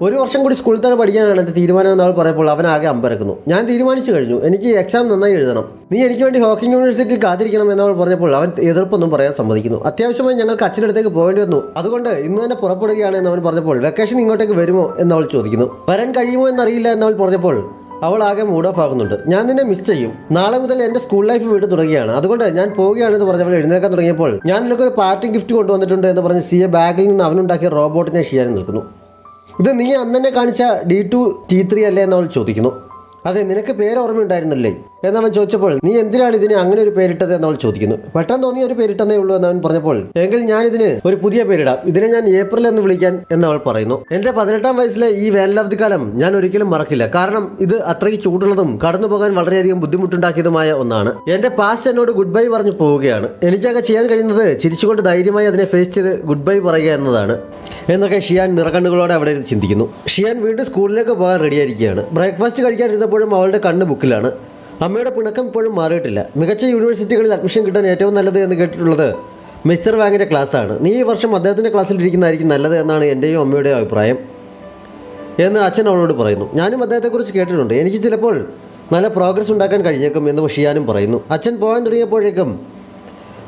ഒരു വർഷം കൂടി സ്കൂളിൽ തന്നെ പഠിക്കാനാണ് എൻ്റെ തീരുമാനം എന്നവൾ പറയുമ്പോൾ അവൻ ആകെ അമ്പരക്കുന്നു. ഞാൻ തീരുമാനിച്ചു കഴിഞ്ഞു, എനിക്ക് എക്സാം നന്നായി എഴുതണം, നീ എനിക്ക് വേണ്ടി ഹോക്കിംഗ് യൂണിവേഴ്സിറ്റിയിൽ കാത്തിരിക്കണം എന്നവൾ പറഞ്ഞപ്പോൾ അവൻ എതിർപ്പൊന്നും പറയാൻ സമ്മതിക്കുന്നു. അത്യാവശ്യമായി ഞങ്ങൾക്ക് അച്ഛൻ്റെ അടുത്തേക്ക് പോകേണ്ടി വന്നു, അതുകൊണ്ട് ഇന്ന് തന്നെ പുറപ്പെടുകയാണ് എന്നവൻ പറഞ്ഞപ്പോൾ വെക്കേഷൻ ഇങ്ങോട്ടേക്ക് വരുമോ എന്നവൾ ചോദിക്കുന്നു. വരാൻ കഴിയുമോ എന്നറിയില്ല എന്നവൾ പറഞ്ഞപ്പോൾ അവൾ ആകെ മൂഡ് ഓഫ് ആകുന്നുണ്ട്. ഞാൻ നിന്നെ മിസ് ചെയ്യും, നാളെ മുതൽ എൻ്റെ സ്കൂൾ ലൈഫ് വീട് തുടങ്ങിയാണ്, അതുകൊണ്ട് ഞാൻ പോവുകയാണെന്ന് പറഞ്ഞവൾ എഴുന്നേക്കാൻ തുടങ്ങിയപ്പോൾ ഞാൻ നിനക്കൊരു പാർട്ടി ഗിഫ്റ്റ് കൊണ്ടുവന്നിട്ടുണ്ട് എന്ന് പറഞ്ഞ് സിയെ ബാഗിൽ നിന്ന് അവനുണ്ടാക്കിയ റോബോട്ടിനെ ഷിയാൻ നിൽക്കുന്നു. ഇത് നീ അന്ന് തന്നെ കാണിച്ച D2 T3 അല്ലേ എന്നവൾ ചോദിക്കുന്നു. അതെ, നിനക്ക് പേര് ഓർമ്മയുണ്ടായിരുന്നല്ലേ എന്നവൻ ചോദിച്ചപ്പോൾ നീ എന്തിനാണ് ഇതിന് അങ്ങനെ ഒരു പേരിട്ടത് എന്നവൾ ചോദിക്കുന്നു. പെട്ടെന്ന് തോന്നിയ ഒരു പേരിട്ടെന്നേ ഉള്ളൂ എന്നവൻ പറഞ്ഞപ്പോൾ എങ്കിൽ ഞാൻ ഇതിന് ഒരു പുതിയ പേരിടാം, ഇതിനെ ഞാൻ ഏപ്രിൽ എന്ന് വിളിക്കാൻ എന്നവൾ പറയുന്നു. എൻ്റെ 18ാം വയസ്സിലെ ഈ വേനലവധിക്കാലം ഞാൻ ഒരിക്കലും മറക്കില്ല, കാരണം ഇത് അത്രയ്ക്ക് ചൂടുള്ളതും കടന്നു പോകാൻ വളരെയധികം ബുദ്ധിമുട്ടുണ്ടാക്കിയതുമായ ഒന്നാണ്. എൻ്റെ പാസ്റ്റ് എന്നോട് ഗുഡ് ബൈ പറഞ്ഞു പോവുകയാണ്, എനിക്കൊക്കെ ചെയ്യാൻ കഴിയുന്നത് ചിരിച്ചുകൊണ്ട് ധൈര്യമായി അതിനെ ഫേസ് ചെയ്ത് ഗുഡ് ബൈ പറയുക എന്നതാണ് എന്നൊക്കെ ഷിയാൻ നിറകണ്ണുകളോടെ അവിടെ ചിന്തിക്കുന്നു. ഷിയാൻ വീണ്ടും സ്കൂളിലേക്ക് പോകാൻ റെഡിയായിരിക്കുകയാണ്. ബ്രേക്ക്ഫാസ്റ്റ് കഴിക്കാനിരുന്നപ്പോഴും അവളുടെ കണ്ണ് ബുക്കിലാണ്. അമ്മയുടെ പിണക്കം ഇപ്പോഴും മാറിയിട്ടില്ല. മികച്ച യൂണിവേഴ്സിറ്റികളിൽ അഡ്മിഷൻ കിട്ടാൻ ഏറ്റവും നല്ലത് എന്ന് കേട്ടിട്ടുള്ളത് മിസ്റ്റർ വാങ്ങിൻ്റെ ക്ലാസ്സാണ്. നീ ഈ വർഷം അദ്ദേഹത്തിൻ്റെ ക്ലാസ്സിൽ ഇരിക്കുന്നതായിരിക്കും നല്ലത് എന്നാണ് എൻ്റെയും അമ്മയുടെയും അഭിപ്രായം എന്ന് അച്ഛൻ അവളോട് പറയുന്നു. ഞാനും അദ്ദേഹത്തെക്കുറിച്ച് കേട്ടിട്ടുണ്ട്, എനിക്ക് ചിലപ്പോൾ നല്ല പ്രോഗ്രസ് ഉണ്ടാക്കാൻ കഴിഞ്ഞേക്കും എന്ന് ഷിയാനും പറയുന്നു. അച്ഛൻ പോകാൻ തുടങ്ങിയപ്പോഴേക്കും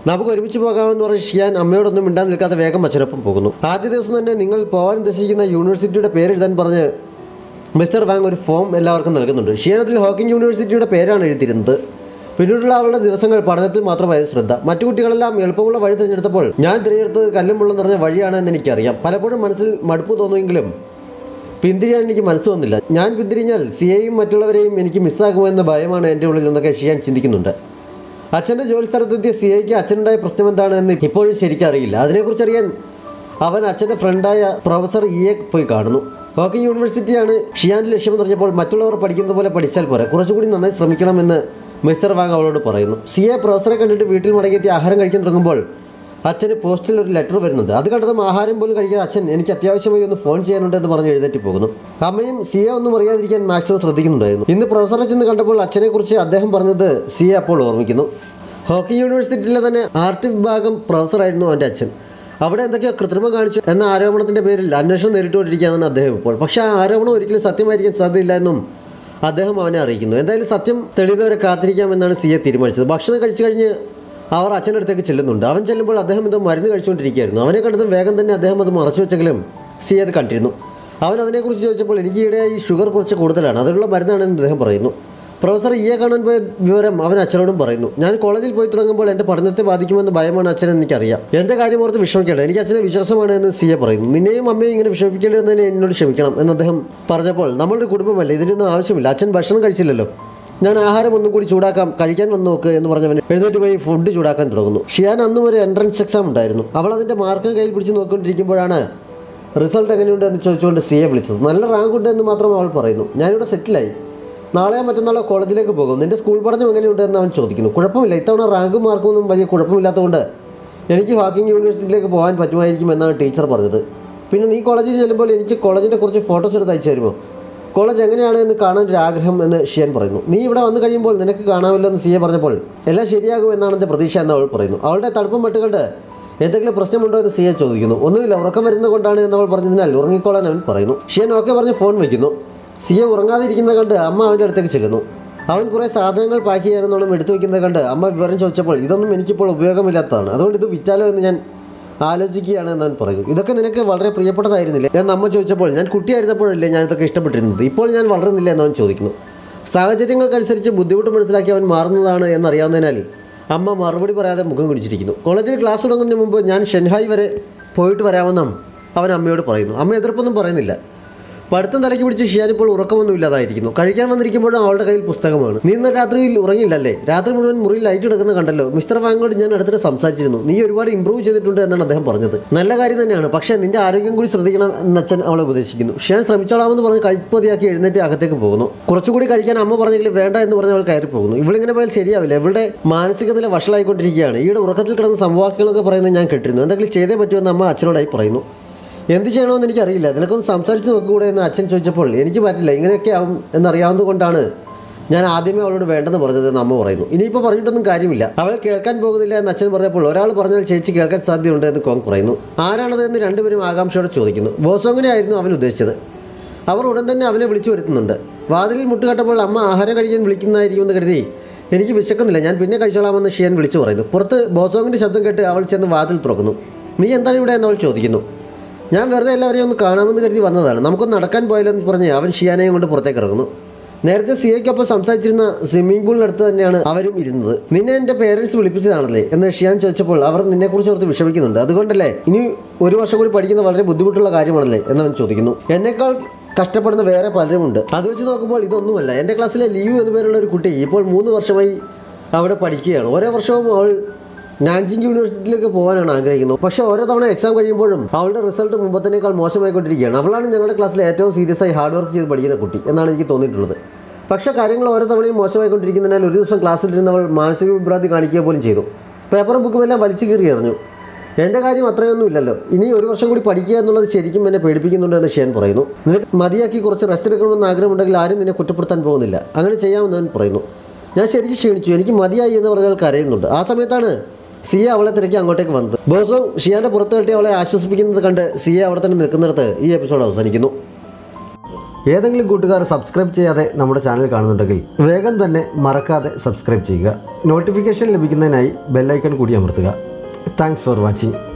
നമുക്ക് ഒരുമിച്ച് പോകാമെന്ന് പറഞ്ഞ് ഷിയാൻ അമ്മയോടൊന്നും മിണ്ടാൻ നിൽക്കാതെ വേഗം അച്ഛനൊപ്പം പോകുന്നു. ആദ്യ ദിവസം തന്നെ നിങ്ങൾ പോകാൻ ഉദ്ദേശിക്കുന്ന യൂണിവേഴ്സിറ്റിയുടെ പേരെഴുതാൻ പറഞ്ഞ് മിസ്റ്റർ വാങ് ഒരു ഫോം എല്ലാവർക്കും നൽകുന്നുണ്ട്. ഷിയാൻ അതിൽ ഹോക്കിംഗ് യൂണിവേഴ്സിറ്റിയുടെ പേരാണ് എഴുതിയിരുന്നത്. പിന്നീടുള്ള അവളുടെ ദിവസങ്ങൾ പഠനത്തിൽ മാത്രമായിരുന്നു ശ്രദ്ധ. മറ്റു കുട്ടികളെല്ലാം എളുപ്പമുള്ള വഴി തിരഞ്ഞെടുത്തപ്പോൾ ഞാൻ തിരഞ്ഞെടുത്തത് കല്ലും മുള്ളും നിറഞ്ഞ വഴിയാണെന്ന് എനിക്കറിയാം. പലപ്പോഴും മനസ്സിൽ മടുപ്പ് തോന്നുമെങ്കിലും പിന്തിരിയാൻ എനിക്ക് മനസ്സ് വന്നില്ല. ഞാൻ പിന്തിരിഞ്ഞാൽ സിയെയും മറ്റുള്ളവരെയും എനിക്ക് മിസ്സാകുമെന്ന ഭയമാണ് എൻ്റെ ഉള്ളിൽ എന്നൊക്കെ ഷിയാൻ ചിന്തിക്കുന്നുണ്ട്. അച്ഛൻ്റെ ജോലി സ്ഥലത്തെത്തിയ സിയയ്ക്ക് അച്ഛനുണ്ടായ പ്രശ്നം എന്താണെന്ന് ഇപ്പോഴും ശരിക്കറിയില്ല. അതിനെക്കുറിച്ച് അറിയാൻ അവൻ അച്ഛൻ്റെ ഫ്രണ്ടായ പ്രൊഫസർ ഇയെ പോയി കാണുന്നു. ഹോക്കിംഗ് യൂണിവേഴ്സിറ്റിയാണ് ഷിയാൻ്റെ ലക്ഷ്യമെന്ന് പറഞ്ഞപ്പോൾ മറ്റുള്ളവർ പഠിക്കുന്ന പോലെ പഠിച്ചാൽ പോരെ, കുറച്ചുകൂടി നന്നായി ശ്രമിക്കണമെന്ന് മിസ്റ്റർ വാങ് അവളോട് പറയുന്നു. സിയെ പ്രൊഫസറെ കണ്ടിട്ട് വീട്ടിൽ മടങ്ങിയെത്തി ആഹാരം കഴിക്കാൻ തുടങ്ങുമ്പോൾ അച്ഛന് പോസ്റ്റിൽ ഒരു ലെറ്റർ വരുന്നുണ്ട്. അത് കണ്ടതും ആഹാരം പോലും കഴിക്കാതെ അച്ഛൻ എനിക്ക് അത്യാവശ്യമായി ഒന്ന് ഫോൺ ചെയ്യാനുണ്ടെന്ന് പറഞ്ഞ് എഴുന്നേറ്റ് പോകുന്നു. അമ്മയും സിയെ ഒന്നും അറിയാതിരിക്കാൻ മാക്സിമം ശ്രദ്ധിക്കുന്നുണ്ടായിരുന്നു. ഇന്ന് പ്രൊഫസറെ ചെന്ന് കണ്ടപ്പോൾ അച്ഛനെക്കുറിച്ച് അദ്ദേഹം പറഞ്ഞത് സിയെ അപ്പോൾ ഓർമ്മിക്കുന്നു. ഹോക്കിംഗ് യൂണിവേഴ്സിറ്റിയിലെ തന്നെ ആർട്ട് വിഭാഗം പ്രൊഫസറായിരുന്നു അവൻ്റെ അച്ഛൻ. അവിടെ എന്തൊക്കെയോ കൃത്രിമം കാണിച്ചു എന്ന ആരോപണത്തിൻ്റെ പേരിൽ അന്വേഷണം നേരിട്ടുകൊണ്ടിരിക്കുകയാണ് അദ്ദേഹം ഇപ്പോൾ. പക്ഷേ ആ ആരോപണം ഒരിക്കലും സത്യമായിരിക്കാൻ സാധ്യതയില്ല എന്നും അദ്ദേഹം അവനെ അറിയിക്കുന്നു. എന്തായാലും സത്യം തെളിയുന്നവരെ കാത്തിരിക്കാമെന്നാണ് സിയെ തീരുമാനിച്ചത്. ഭക്ഷണം കഴിച്ചു കഴിഞ്ഞ് അവർ അച്ഛൻ്റെ അടുത്തേക്ക് ചെല്ലുന്നുണ്ട്. അവൻ ചെല്ലുമ്പോൾ അദ്ദേഹം എന്തോ മരുന്ന് കഴിച്ചുകൊണ്ടിരിക്കുകയായിരുന്നു. അവനെ കണ്ടതും വേഗം തന്നെ അദ്ദേഹം അത് മറച്ചു വെച്ചെങ്കിലും സിയെ അത് കണ്ടിരുന്നു. അവൻ അതിനെക്കുറിച്ച് ചോദിച്ചപ്പോൾ എനിക്ക് ഈയിടെയായി ഷുഗർ കുറച്ച് കൂടുതലാണ്, അതിനുള്ള മരുന്നാണെന്ന് അദ്ദേഹം പറയുന്നു. പ്രൊഫസർ ഇയെ കാണാൻ പോയ വിവരം അവൻ അച്ഛനോടും പറയുന്നു. ഞാൻ കോളേജിൽ പോയി തുടങ്ങുമ്പോൾ എൻ്റെ പഠനത്തെ ബാധിക്കുമെന്ന് ഭയമാണ് അച്ഛനെന്ന് എനിക്കറിയാം. എൻ്റെ കാര്യം ഓർത്ത് വിഷമിക്കേണ്ട, എനിക്ക് അച്ഛനെ വിശ്വാസമാണ് എന്ന് സിയെ പറയുന്നു. നിന്നെയും അമ്മയും ഇങ്ങനെ വിഷമിക്കേണ്ടതെന്ന് എന്നോട് ക്ഷമിക്കണം എന്ന് അദ്ദേഹം പറഞ്ഞപ്പോൾ നമ്മളുടെ കുടുംബമല്ലേ, ഇതിനൊന്നും ആവശ്യമില്ല. അച്ഛൻ ഭക്ഷണം കഴിച്ചില്ലല്ലോ, ഞാൻ ആഹാരം ഒന്നും കൂടി ചൂടാക്കാം, കഴിക്കാൻ വന്ന് നോക്ക് എന്ന് പറഞ്ഞവൻ എഴുന്നേറ്റ് പോയി ഫുഡ് ചൂടാക്കാൻ തുടങ്ങുന്നു. ഷിയാൻ അന്നും ഒരു എൻട്രൻസ് എക്സാം ഉണ്ടായിരുന്നു. അവൾ അതിൻ്റെ മാർക്ക് കയ്യിൽ പിടിച്ച് നോക്കിക്കൊണ്ടിരിക്കുമ്പോഴാണ് റിസൾട്ട് എങ്ങനെയുണ്ട് എന്ന് ചോദിച്ചുകൊണ്ട് സിയെ വിളിച്ചത്. നല്ല റാങ്ക് ഉണ്ട് എന്ന് മാത്രം അവൾ പറയുന്നു. ഞാനിവിടെ സെറ്റിലായി, നാളെയോ മറ്റന്നാളോ കോളേജിലേക്ക് പോകും. നിൻ്റെ സ്കൂൾ പഠനം എങ്ങനെയുണ്ട് എന്ന് അവൻ ചോദിക്കുന്നു. കുഴപ്പമില്ല, ഇത്തവണ റാങ്കും മാർക്കും ഒന്നും വലിയ കുഴപ്പമില്ലാത്തതുകൊണ്ട് എനിക്ക് ഹോക്കിംഗ് യൂണിവേഴ്സിറ്റിയിലേക്ക് പോകാൻ പറ്റുമായിരിക്കും എന്നാണ് ടീച്ചർ പറഞ്ഞത്. പിന്നെ നീ കോളേജിൽ ചെല്ലുമ്പോൾ എനിക്ക് കോളേജിൻ്റെ കുറച്ച് ഫോട്ടോസ് എടുത്ത് അയച്ചു തരുമോ? കോളേജ് എങ്ങനെയാണ് എന്ന് കാണാൻ ഒരു ആഗ്രഹം എന്ന് ഷിയാൻ പറയുന്നു. നീ ഇവിടെ വന്നു കഴിയുമ്പോൾ നിനക്ക് കാണാമല്ലോ എന്ന് സിയെ പറഞ്ഞപ്പോൾ എല്ലാം ശരിയാകും എന്നാണ് എൻ്റെ പ്രതീക്ഷ എന്ന് അവൾ പറയുന്നു. അവളുടെ തടുപ്പം മട്ടുകൊണ്ട് എന്തെങ്കിലും പ്രശ്നമുണ്ടോ എന്ന് സിയെ ചോദിക്കുന്നു. ഒന്നുമില്ല, ഉറക്കം വരുന്നത് കൊണ്ടാണ് എന്നവൾ പറഞ്ഞതിനാൽ ഉറങ്ങിക്കോളാൻ അവൻ പറയുന്നു. ഷിയാൻ ഓക്കെ പറഞ്ഞ് ഫോൺ വയ്ക്കുന്നു. സിയെ ഉറങ്ങാതിരിക്കുന്നത് കണ്ട് അമ്മ അവൻ്റെ അടുത്തേക്ക് ചെല്ലുന്നു. അവൻ കുറേ സാധനങ്ങൾ പാക്ക് ചെയ്യാനെന്നോണം എടുത്തു വയ്ക്കുന്നത് കണ്ട് അമ്മ വിവരം ചോദിച്ചപ്പോൾ ഇതൊന്നും എനിക്കിപ്പോൾ ഉപയോഗമില്ലാത്തതാണ്, അതുകൊണ്ട് ഇത് വിറ്റാലോ എന്ന് ഞാൻ ആലോചിക്കുകയാണ് എന്നവൻ പറയുന്നു. ഇതൊക്കെ നിനക്ക് വളരെ പ്രിയപ്പെട്ടതായിരുന്നില്ലേ എന്ന് അമ്മ ചോദിച്ചപ്പോൾ ഞാൻ കുട്ടിയായിരുന്നപ്പോഴല്ലേ ഞാൻ ഇതൊക്കെ ഇഷ്ടപ്പെട്ടിരുന്നത്, ഇപ്പോൾ ഞാൻ വളരുന്നില്ല എന്നവൻ ചോദിക്കുന്നു. സാഹചര്യങ്ങൾക്കനുസരിച്ച് ബുദ്ധിമുട്ട് മനസ്സിലാക്കി അവൻ മാറുന്നതാണ് എന്നറിയാവുന്നതിനാൽ അമ്മ മറുപടി പറയാതെ മുഖം കുടിച്ചിരിക്കുന്നു. കോളേജിൽ ക്ലാസ് തുടങ്ങുന്നതിന് മുമ്പ് ഞാൻ ഷെൻഹായ് വരെ പോയിട്ട് വരാമെന്നും അവൻ അമ്മയോട് പറയുന്നു. അമ്മ എതിർപ്പൊന്നും പറയുന്നില്ല. പഠിത്തം തലയ്ക്ക് പിടിച്ച് ഷിയാൻ ഇപ്പോൾ ഉറക്കമൊന്നും ഇല്ലാതായിരിക്കുന്നു. കഴിക്കാൻ വന്നിരിക്കുമ്പോഴും അവളുടെ കയ്യിൽ പുസ്തകമാണ്. നീ ഇന്ന് രാത്രിയിൽ ഉറങ്ങില്ലല്ലേ? രാത്രി മുഴുവൻ മുറിയിൽ ലൈറ്റ് എടുക്കുന്ന കണ്ടല്ലോ. മിസ്റ്റർ വാങ്ങോട് ഞാൻ അടുത്തിടെ സംസാരിച്ചിരുന്നു. നീ ഒരുപാട് ഇമ്പ്രൂവ് ചെയ്തിട്ടുണ്ട് എന്നാണ് അദ്ദേഹം പറഞ്ഞത്. നല്ല കാര്യം തന്നെയാണ്, പക്ഷേ നിന്റെ ആരോഗ്യം കൂടി ശ്രദ്ധിക്കണം എന്ന് അച്ഛൻ അവളെ ഉപദേശിക്കുന്നു. ഷിയാൻ ശ്രമിച്ചോളാമെന്ന് പറഞ്ഞ് കഴിപ്പതിയാക്കി എഴുന്നേറ്റ് അകത്തേക്ക് പോകുന്നു. കുറച്ചുകൂടി കഴിക്കാൻ അമ്മ പറഞ്ഞെങ്കിൽ വേണ്ട എന്ന് പറഞ്ഞ് അവൾ കയറി പോകുന്നു. ഇവളിങ്ങനെ പോയാൽ ശരിയാവില്ല. ഇവളുടെ മാനസിക നില വഷളായിക്കൊണ്ടിരിക്കുകയാണ്. ഈയുടെ ഉറക്കത്തിൽ കിടന്ന സംവാക്കുകളൊക്കെ പറയുന്നത് ഞാൻ കേട്ടിരുന്നു. എന്തെങ്കിലും ചെയ്തേ പറ്റുമെന്ന് അമ്മ അച്ഛനോടായി പറയുന്നു. എന്ത് ചെയ്യണമെന്ന് എനിക്കറിയില്ല, നിനക്കൊന്ന് സംസാരിച്ച് നോക്കുകൂടെ എന്ന് അച്ഛൻ ചോദിച്ചപ്പോൾ എനിക്ക് പറ്റില്ല, ഇങ്ങനെയൊക്കെ ആവും എന്നറിയാവുന്നത് കൊണ്ടാണ് ഞാൻ ആദ്യമേ അവളോട് വേണ്ടെന്ന് പറഞ്ഞതെന്ന് അമ്മ പറയുന്നു. ഇനിയിപ്പോൾ പറഞ്ഞിട്ടൊന്നും കാര്യമില്ല, അവൾ കേൾക്കാൻ പോകുന്നില്ല എന്ന് അച്ഛൻ പറഞ്ഞപ്പോൾ ഒരാൾ പറഞ്ഞാൽ ചേച്ചി കേൾക്കാൻ സാധ്യതയുണ്ട് എന്ന് കോങ് പറയുന്നു. ആരാണത് എന്ന് രണ്ടുപേരും ആകാംക്ഷയോടെ ചോദിക്കുന്നു. ബോസോങ്ങിനെ ആയിരുന്നു അവൻ ഉദ്ദേശിച്ചത്. അവർ ഉടൻ തന്നെ അവനെ വിളിച്ചു വരുത്തുന്നുണ്ട്. വാതിലിൽ മുട്ടുകെട്ടപ്പോൾ അമ്മ ആഹാരം കഴിക്കാൻ വിളിക്കുന്നതായിരിക്കുമെന്ന് കരുതി എനിക്ക് വിശക്കുന്നില്ല, ഞാൻ പിന്നെ കഴിച്ചോളാമെന്ന് ഷിയാൻ വിളിച്ചു പറയുന്നു. പുറത്ത് ബോസോങ്ങിൻ്റെ ശബ്ദം കേട്ട് അവൾ ചെന്ന് വാതിൽ തുറക്കുന്നു. നീ എന്താണ് ഇവിടെ എന്നവൾ ചോദിക്കുന്നു. ഞാൻ വെറുതെ എല്ലാവരെയും ഒന്ന് കാണാമെന്ന് കരുതി വന്നതാണ്, നമുക്കൊന്ന് നടക്കാൻ പോയല്ലോ എന്ന് പറഞ്ഞ് അവൻ ഷിയാനെയും കൊണ്ട് പുറത്തേക്ക് ഇറങ്ങുന്നു. നേരത്തെ സിയയ്ക്കൊപ്പം സംസാരിച്ചിരുന്ന സ്വിമ്മിംഗ് പൂളിനടുത്ത് തന്നെയാണ് അവരും ഇരുന്നത്. നിന്നെ എൻ്റെ പേരൻസ് വിളിപ്പിച്ചതാണല്ലേ എന്ന് ഷിയാൻ ചോദിച്ചപ്പോൾ അവർ നിന്നെക്കുറിച്ച് ഓർത്ത് വിഷമിക്കുന്നുണ്ട്, അതുകൊണ്ടല്ലേ ഇനി ഒരു വർഷം കൂടി പഠിക്കുന്ന വളരെ ബുദ്ധിമുട്ടുള്ള കാര്യമാണല്ലേ എന്നവൻ ചോദിക്കുന്നു. എന്നേക്കാൾ കഷ്ടപ്പെടുന്ന വേറെ പലരുമുണ്ട്, അത് വെച്ച് നോക്കുമ്പോൾ ഇതൊന്നുമല്ല. എൻ്റെ ക്ലാസ്സിലെ ലീവ് എന്നു പേരുള്ള ഒരു കുട്ടി ഇപ്പോൾ 3 വർഷമായി അവിടെ പഠിക്കുകയാണ്. ഓരോ വർഷവും അവൾ നാൻജിങ് യൂണിവേഴ്സിറ്റിയിലേക്ക് പോകാനാണ് ആഗ്രഹിക്കുന്നത്. പക്ഷേ ഓരോ തവണ എക്സാം കഴിയുമ്പോഴും അവളുടെ റിസൾട്ട് മുമ്പത്തേക്കാൾ മോശമായിക്കൊണ്ടിരിക്കുകയാണ്. അവളാണ് ഞങ്ങളുടെ ക്ലാസ്സിലെ ഏറ്റവും സീരിയസ് ആയി ഹാർഡ് വർക്ക് ചെയ്ത് പഠിക്കുന്ന കുട്ടി എന്നാണ് എനിക്ക് തോന്നിയിട്ടുള്ളത്. പക്ഷേ കാര്യങ്ങൾ ഓരോ തവണയും മോശമായിക്കൊണ്ടിരിക്കുന്നതിനാൽ ഒരു ദിവസം ക്ലാസ്സിലിരുന്ന് അവൾ മാനസിക വിഭ്രാന്തി കാണിക്കുക പോലും ചെയ്തു. പേപ്പറും ബുക്കും എല്ലാം വലിച്ചു കീറി എറിഞ്ഞു. എൻ്റെ കാര്യം അത്രയൊന്നും ഇല്ലല്ലോ, ഇനി ഒരു വർഷം കൂടി പഠിക്കുക എന്നുള്ളത് ശരിക്കും എന്നെ പേടിപ്പിക്കുന്നുണ്ട് എന്ന് ഷിയാൻ പറയുന്നു. നിനക്ക് മതിയാക്കി കുറച്ച് റെസ്റ്റ് എടുക്കണമെന്ന് ആഗ്രഹമുണ്ടെങ്കിൽ ആരും നിന്നെ കുറ്റപ്പെടുത്താൻ പോകുന്നില്ല, അങ്ങനെ ചെയ്യാമെന്ന് അവൻ പറയുന്നു. ഞാൻ ശരിക്കും ക്ഷീണിച്ചു, എനിക്ക് മതിയായി എന്ന് പറഞ്ഞാൽ കരയുന്നുണ്ട്. ആ സമയത്താണ് സിയ അവളെ തിരക്കി അങ്ങോട്ടേക്ക് വന്നത്. ബോസോങ് ഷിയാൻ്റെ പുറത്ത് കെട്ടി അവളെ ആശ്വസിപ്പിക്കുന്നത് കണ്ട് സിയ അവിടെ തന്നെ നിൽക്കുന്നിടത്ത് ഈ എപ്പിസോഡ് അവസാനിക്കുന്നു. ഏതെങ്കിലും കൂട്ടുകാർ സബ്സ്ക്രൈബ് ചെയ്യാതെ നമ്മുടെ ചാനൽ കാണുന്നുണ്ടെങ്കിൽ വേഗം തന്നെ മറക്കാതെ സബ്സ്ക്രൈബ് ചെയ്യുക. നോട്ടിഫിക്കേഷൻ ലഭിക്കുന്നതിനായി ബെല്ലൈക്കൺ കൂടി അമർത്തുക. Thanks for watching.